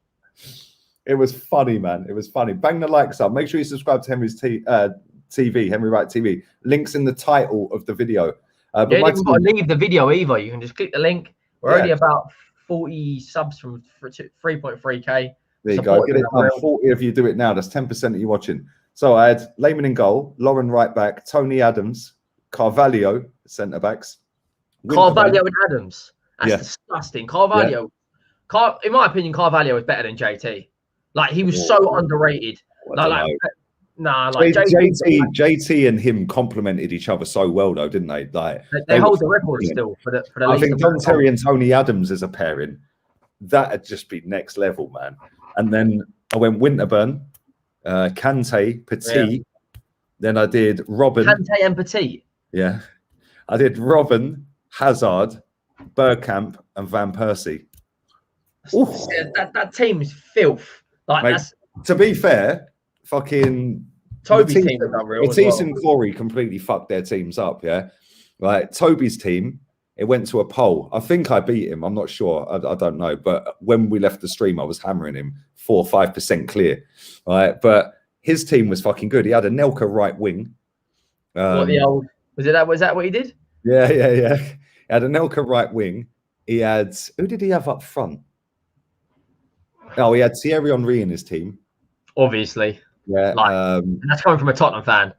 It was funny, man. It was funny. Bang the likes up. Make sure you subscribe to Henry's TV, Henry Wright TV. Links in the title of the video. You don't even got to leave the video either. You can just click the link. We're only about 40 subs from 3.3k. There you go. Get it done. 40 of you do it now. That's 10% of you watching. So I had Lehman in goal, Lauren right back, Tony Adams, Carvalho centre backs. Carvalho and Adams. That's disgusting. Carvalho. Yeah. In my opinion, Carvalho was better than JT. Like he was so underrated. JT and him complemented each other so well, though, didn't they? Like they hold the record still for the. I think Don Terry and Tony Adams as a pairing, that'd just be next level, man. And then I went Winterburn, Kante, Petit. Yeah. Then I did Robin. Kante and Petit. Yeah, I did Robin, Hazard, Bergkamp, and Van Persie. That team is filth. Like mate, to be fair, fucking Toby's team was unreal. Matisse and Corey completely fucked their teams up. Yeah, like Toby's team, it went to a poll. I think I beat him. I'm not sure. I don't know. But when we left the stream, I was hammering him 4 or 5% clear. Right, but his team was fucking good. He had a Nelka right wing. What the old was it? Was that what he did? Yeah. He had a Nelka right wing. He had who did he have up front? Oh, he had Thierry Henry in his team. Obviously. Yeah. And that's coming from a Tottenham fan.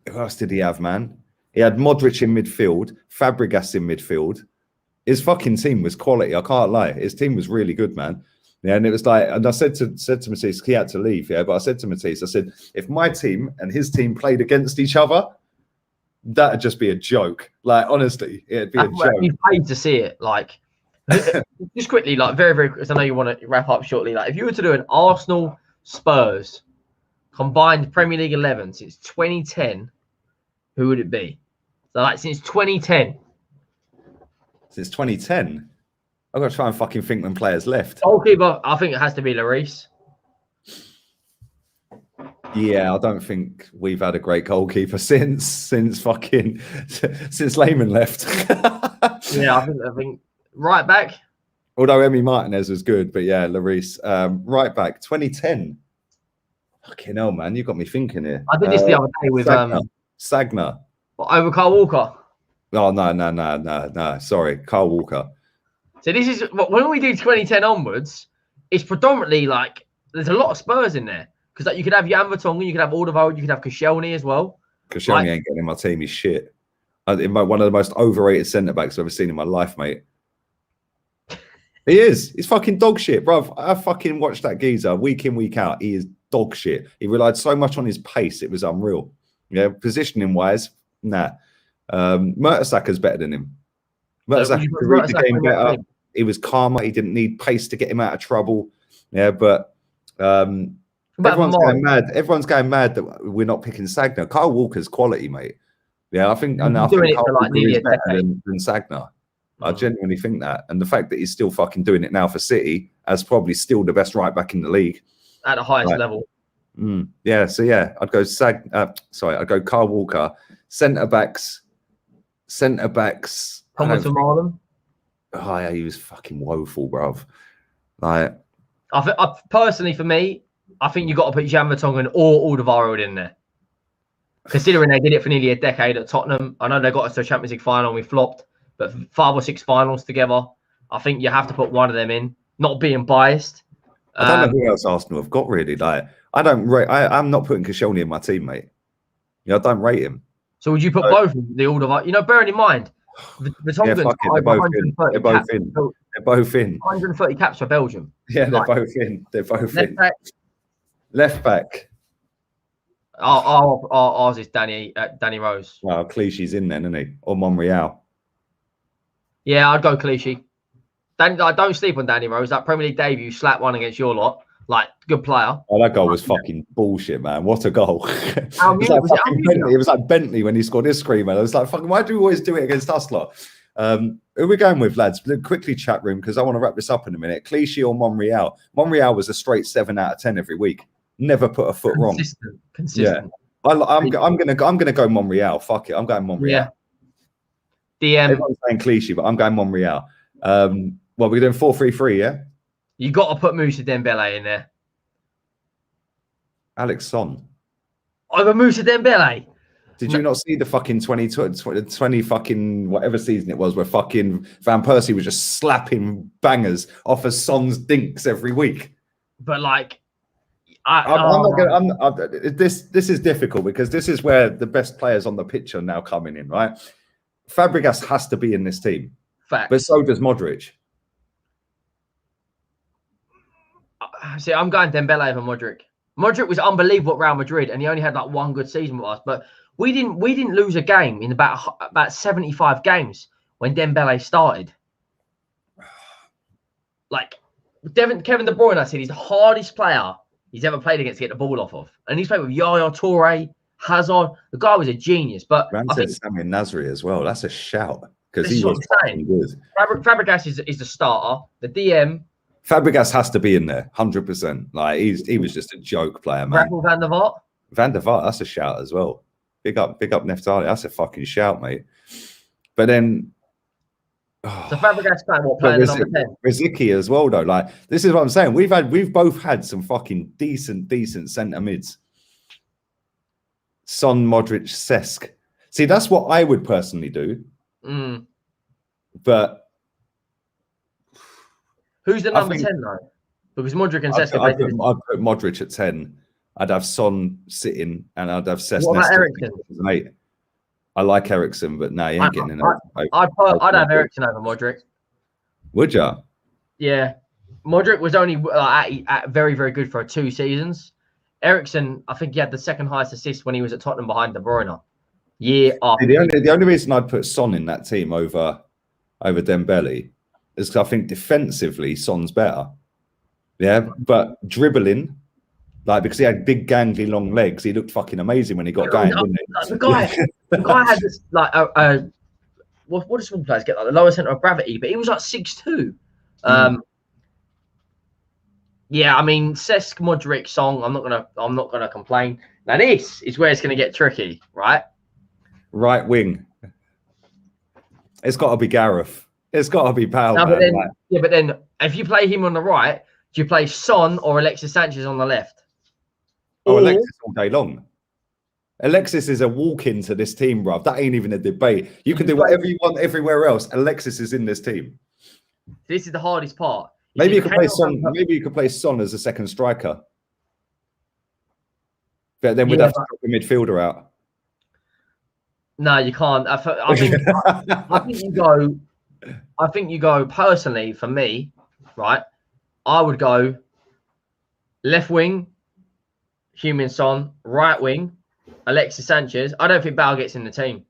Who else did he have, man? He had Modric in midfield, Fabregas in midfield. His fucking team was quality. I can't lie. His team was really good, man. Yeah, and it was like, and I said to Matisse, he had to leave, but I said to Matisse, I said, if my team and his team played against each other, that'd just be a joke. Like, honestly, it'd be a joke. You paid to see it. Like, just quickly, like, very, very, because I know you want to wrap up shortly. Like, if you were to do an Arsenal Spurs combined Premier League 11 since 2010, who would it be? So, like, since 2010. Since 2010? I've got to try and fucking think when players left. Goalkeeper, I think it has to be Lloris. Yeah, I don't think we've had a great goalkeeper since Lehman left. Yeah, I think right back. Although Emi Martinez was good, but yeah, Lloris. Right back, 2010. Fucking hell, man, you got me thinking here. I did this the other day with Sagna. Over Carl Walker. Oh no. Sorry, Carl Walker. So this is when we do 2010 onwards. It's predominantly like there's a lot of Spurs in there because like you could have Jan Vertonghen, you could have Alderweireld, you could have Koscielny as well. Koscielny ain't getting in my team. He's shit. One of the most overrated centre backs I've ever seen in my life, mate. He is. He's fucking dog shit, bro. I fucking watched that geezer week in, week out. He is dog shit. He relied so much on his pace, it was unreal. Yeah, positioning wise, nah. Mertesaker's better than him. Mertesaker could read the game better. He was calmer. He didn't need pace to get him out of trouble. Yeah, but everyone's going mad. Everyone's going mad that we're not picking Sagna. Kyle Walker's quality, mate. Yeah, I think Kyle Walker is better than Sagna. I genuinely think that. And the fact that he's still fucking doing it now for City as probably still the best right back in the league. At the highest level. Yeah, so yeah, I'd go I'd go Kyle Walker. Centre backs. Thomas and Marlon. Oh yeah, he was fucking woeful, bruv. Like, I personally, for me, I think you got to put Jan Vertonghen or Alderweireld in there. Considering they did it for nearly a decade at Tottenham, I know they got us to a Champions League final and we flopped, but 5 or 6 finals together, I think you have to put one of them in. Not being biased. I don't know who else Arsenal have got really. Like, I'm not putting Koscielny in my team, mate. I don't rate him. So would you put both the Alderweireld? Bearing in mind, They're both in. They're both in. 130 caps for Belgium. Yeah, they're both in. They're both in. Left back. Ours is Danny Rose. Well, Clichy's in then, isn't he? Or Monreal. Yeah, I'd go Clichy. Don't sleep on Danny Rose. That Premier League debut slapped one against your lot. Like, good player. Oh, that goal was fucking bullshit, man. What a goal. It was like Bentley when he scored his screamer. I was like, fucking, why do we always do it against us lot? Who are we going with, lads? Quickly, chat room, because I want to wrap this up in a minute. Clichy or Monreal? Monreal was a straight 7 out of 10 every week. Never put a foot wrong. Consistent. Yeah, I'm gonna go Monreal. Fuck it, I'm going Monreal. Yeah. Everyone's saying Clichy, but I'm going Monreal. Well, we're doing 4-3-3, yeah. You got to put Moussa Dembele in there. Alex Son. Over Moussa Dembele. Did you not see the fucking 20 fucking whatever season it was where fucking Van Persie was just slapping bangers off of Son's dinks every week? But like, this is difficult because this is where the best players on the pitch are now coming in, right? Fabregas has to be in this team. Facts. But so does Modric. See, I'm going Dembele over Modric. Modric was unbelievable at Real Madrid, and he only had like one good season with us. But we didn't lose a game in about 75 games when Dembele started. Like Kevin De Bruyne, I said he's the hardest player he's ever played against to get the ball off of, and he's played with Yaya Toure, Hazard. The guy was a genius. But I think Sammy Nasri as well. That's a shout because he was good. Fabregas is the starter. The DM. Fabregas has to be in there, 100%. Like he was just a joke player, man. Van der Vaart. Van der Vaart, that's a shout as well. Big up Neftali. That's a fucking shout, mate. But then, so Fabregas playing number 10. Riziki as well, though. Like this is what I'm saying. We've both had some fucking decent centre mids. Son, Modric, Cesc. See, that's what I would personally do. But who's the number 10 though? Because Modric and Cesc. I'd put Modric at 10. I'd have Son sitting, and I'd have Cesc. What about Eriksen? 8. I like Eriksen, but no, he ain't getting in. I'd have Eriksen over Modric. Would you? Yeah, Modric was only very, very good for 2 seasons. Eriksen, I think he had the second highest assist when he was at Tottenham behind De Bruyne. Year after. The only reason I'd put Son in that team over Dembele is because I think defensively Son's better. Yeah, but dribbling. Like, because he had big, gangly, long legs, he looked fucking amazing when he got going, didn't he? The guy had this, like, what do small players get? Like the lower centre of gravity, but he was like 6'2". Yeah, I mean, Cesc, Modric, Son, I'm not gonna complain. Now this is where it's gonna get tricky, right? Right wing. It's got to be Gareth. It's got to be Powell. No, but then if you play him on the right, do you play Son or Alexis Sanchez on the left? Oh, Alexis all day long. Alexis is a walk into this team, bruv. That ain't even a debate. You can do whatever you want everywhere else. Alexis is in this team. This is the hardest part. Maybe you could play Son. Maybe you could play Son as a second striker. But then we'd have to put the midfielder out. No, you can't. I think you go personally for me, right? I would go left wing, Heung-min Son, right wing, Alexis Sanchez. I don't think Bale gets in the team.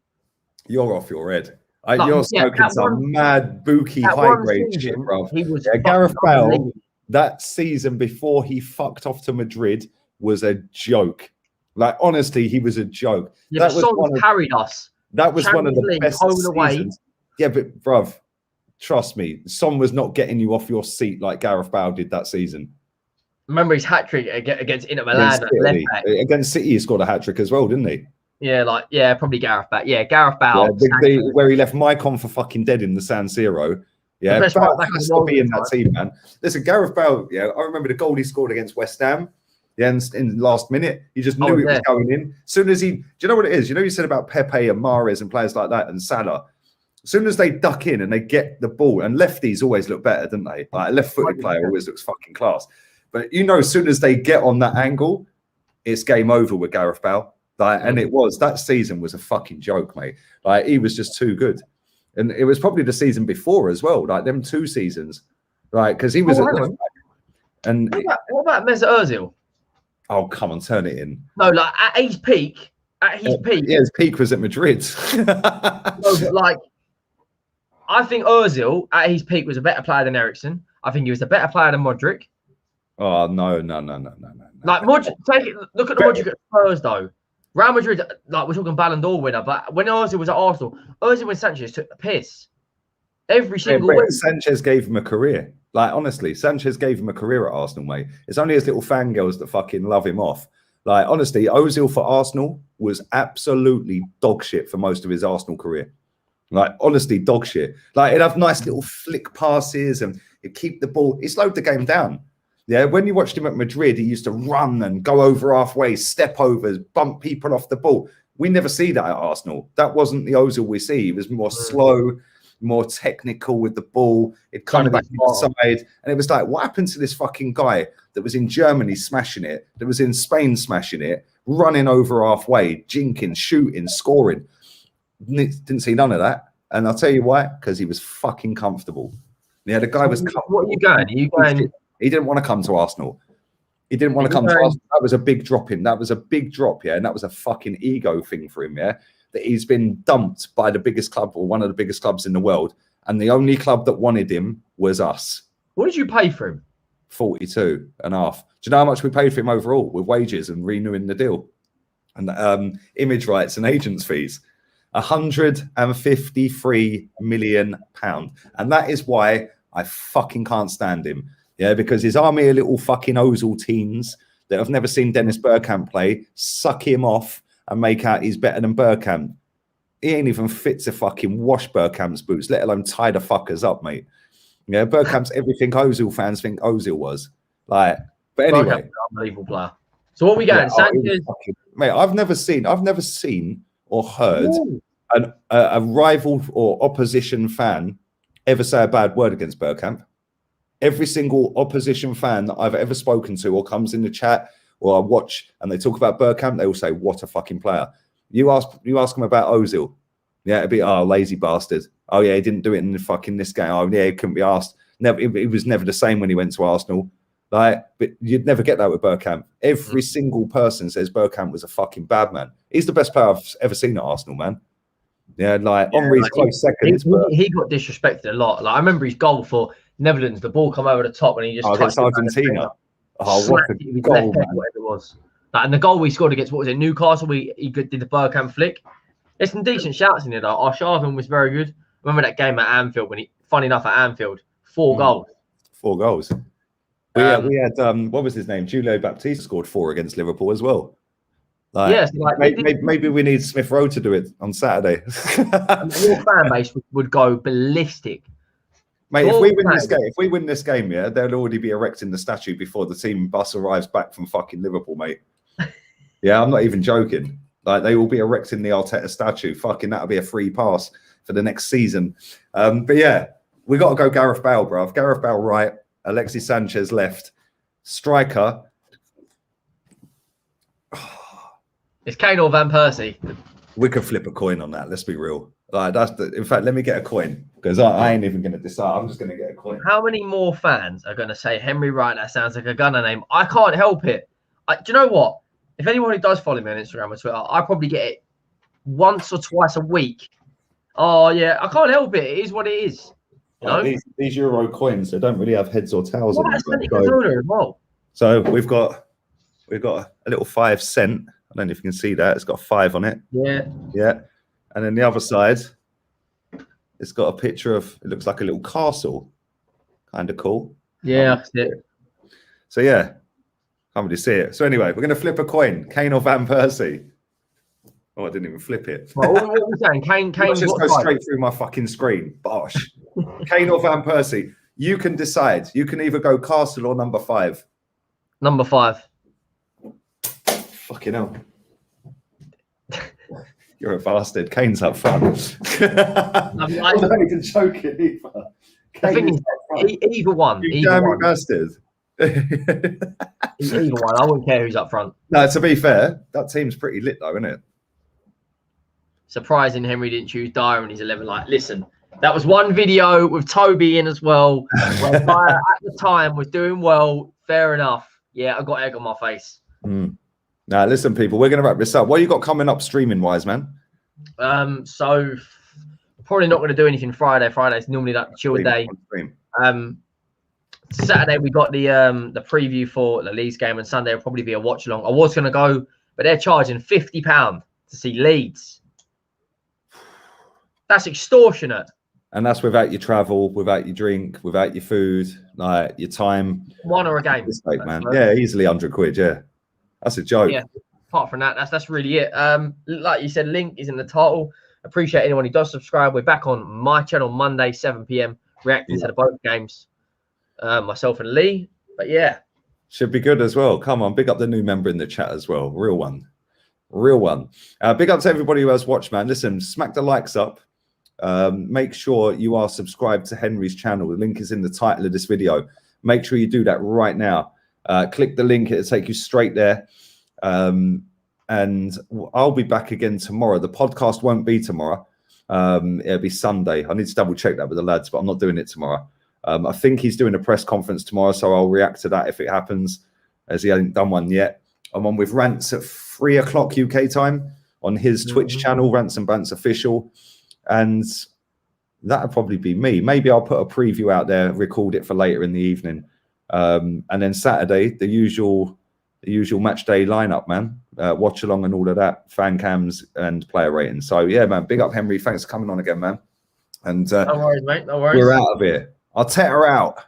You're off your head. You're smoking some mad bookie high grade shit, bro. Gareth Bale, that season before he fucked off to Madrid was a joke. Like, honestly, he was a joke. Yeah, that was carried us. That was one of the best seasons. Yeah, but bruv, trust me, Son was not getting you off your seat like Gareth Bale did that season. Remember his hat trick against Inter Milan against City. He scored a hat trick as well, didn't he? Yeah, probably Gareth Bale. Yeah, Gareth Bale. Yeah, where he left Maicon for fucking dead in the San Siro. Yeah, Bale has to be in that team, man. Listen, Gareth Bale. Yeah, I remember the goal he scored against West Ham. Yeah, in the last minute, he just knew it was going in. As soon as do you know what it is? You know, you said about Pepe and Mahrez and players like that and Salah. As soon as they duck in and they get the ball, and lefties always look better, don't they? Like a left-footed player always looks fucking class. But you know, as soon as they get on that angle, it's game over with Gareth Bale. Like, and that season was a fucking joke, mate. Like, he was just too good. And it was probably the season before as well, like them 2 seasons. Like, because he was and what about Mesut Ozil? Oh, come on, turn it in. No, like at his peak. Yeah, his peak was at Madrid. No, but like, I think Ozil at his peak was a better player than Eriksen. I think he was a better player than Modric. Oh, no. Like, Modric, look at the Modric at Spurs, though. Real Madrid, like, we're talking Ballon d'Or winner, but when Ozil was at Arsenal, Ozil and Sanchez took the piss. every single But week. Sanchez gave him a career. Like, honestly, Sanchez gave him a career at Arsenal, mate. It's only his little fangirls that fucking love him off. Like, honestly, Ozil for Arsenal was absolutely dog shit for most of his Arsenal career. Like, honestly, dog shit. Like, he'd have nice little flick passes and he'd keep the ball. He slowed the game down. Yeah, when you watched him at Madrid, he used to run and go over halfway, step overs, bump people off the ball. We never see that at Arsenal. That wasn't the Ozil we see. He was more slow, more technical with the ball. It kind of inside. And it was like, what happened to this fucking guy that was in Germany smashing it, that was in Spain smashing it, running over halfway, jinking, shooting, scoring? Didn't see none of that. And I'll tell you why, because he was fucking comfortable. Yeah, the guy was comfortable. What are you going? Are you going? He didn't want to come to Arsenal. He didn't want to come to Arsenal. That was a big drop in. That was a big drop, yeah. And that was a fucking ego thing for him, yeah. That he's been dumped by the biggest club or one of the biggest clubs in the world. And the only club that wanted him was us. What did you pay for him? 42.5. Do you know how much we paid for him overall with wages and renewing the deal? And image rights and agents fees. £153 million. And that is why I fucking can't stand him. Yeah, because his army of little fucking Ozil teens that have never seen Dennis Bergkamp play suck him off and make out he's better than Bergkamp. He ain't even fit to fucking wash Bergkamp's boots, let alone tie the fuckers up, mate. Yeah, Bergkamp's everything Ozil fans think Ozil was. Like, but anyway, unbelievable player. So what we got? Sanchez, mate, I've never seen or heard a rival or opposition fan ever say a bad word against Bergkamp. Every single opposition fan that I've ever spoken to or comes in the chat or I watch and they talk about Bergkamp, they all say, what a fucking player. You ask them about Ozil. Yeah, it'd be, oh, lazy bastard. Oh, yeah, he didn't do it in this game. Oh, yeah, he couldn't be asked. Never, it was never the same when he went to Arsenal. Like, but you'd never get that with Bergkamp. Every single person says Bergkamp was a fucking bad man. He's the best player I've ever seen at Arsenal, man. Yeah, like Henry's close second. He got disrespected a lot. Like I remember his goal for Netherlands, the ball come over the top and he just against Argentina. Oh, what a goal, man. Whatever it was. Like, and the goal we scored against, what was it, Newcastle? He did the Bergkamp flick. There's some decent shouts in there, though. Arshavin was very good. Remember that game at Anfield when funny enough, at Anfield, 4 goals. 4 goals. We had what was his name? Julio Baptiste scored 4 against Liverpool as well. Like, yes, like, maybe we need Smith Rowe to do it on Saturday. Your fan base would go ballistic. Mate, if we win this game, yeah, they'll already be erecting the statue before the team bus arrives back from fucking Liverpool, mate. Yeah, I'm not even joking. Like, they will be erecting the Arteta statue. Fucking, that'll be a free pass for the next season. But yeah, we got to go Gareth Bale, bruv. Gareth Bale right, Alexis Sanchez left. Striker. It's Kane or Van Persie. We could flip a coin on that. Let's be real. Like, in fact, let me get a coin because I ain't even going to decide. I'm just going to get a coin. How many more fans are going to say Henry Wright? That sounds like a gunner name. I can't help it. Do you know what? If anyone who does follow me on Instagram or Twitter, I probably get it once or twice a week. Oh yeah, I can't help it. It is what it is. You know? These Euro coins, they don't really have heads or tails on them. As well. So we've got a little 5 cent. I don't know if you can see that. It's got a 5 on it. Yeah. Yeah. And then the other side, it's got a picture of, it looks like a little castle. Kind of cool. Yeah, that's it. So yeah, can't really see it. So anyway, we're going to flip a coin. Kane or Van Persie? Oh, I didn't even flip it. Well, what are we saying? Kane just go straight through my fucking screen. Bosh. Kane or Van Persie? You can decide. You can either go castle or number 5. Number 5. Fucking hell. You're a bastard. Kane's up front. I'm not even joking either. The thing is, either one. You damn bastard. Either one. I wouldn't care who's up front. No, to be fair, that team's pretty lit though, isn't it? Surprising Henry didn't choose Dyer in his 11. Like, listen, that was one video with Toby in as well. Where Dyer at the time was doing well. Fair enough. Yeah, I got egg on my face. Now, listen, people, we're going to wrap this up. What you got coming up streaming-wise, man? So probably not going to do anything Friday. Friday's normally that chill day. Saturday we got the preview for the Leeds game, and Sunday will probably be a watch along. I was going to go, but they're charging £50 to see Leeds. That's extortionate. And that's without your travel, without your drink, without your food, like your time. One or a game. Mistake, man. Yeah, easily 100 quid. Yeah, that's a joke. Yeah. Apart from that, that's really it. Like you said, link is in the title. Appreciate anyone who does subscribe. We're back on my channel Monday, 7 p.m. reacting to the both games. Myself and Lee. But yeah. Should be good as well. Come on, big up the new member in the chat as well. Real one. Real one. Big up to everybody who has watched, man. Listen, smack the likes up. Make sure you are subscribed to Henry's channel. The link is in the title of this video. Make sure you do that right now. Click the link. It'll take you straight there. And I'll be back again tomorrow. The podcast won't be tomorrow. It'll be Sunday. I need to double check that with the lads, but I'm not doing it tomorrow. I think he's doing a press conference tomorrow, so I'll react to that if it happens, as he hasn't done one yet. I'm on with Rants at 3 o'clock UK time on his Twitch channel, Rants and Bants Official. And that'll probably be me. Maybe I'll put a preview out there, record it for later in the evening. And then Saturday, the usual match day lineup, man. Watch along and all of that, fan cams and player ratings. So yeah, man, big up Henry. Thanks for coming on again, man. And no worries, mate. No worries. We're out of here. I'll take her out.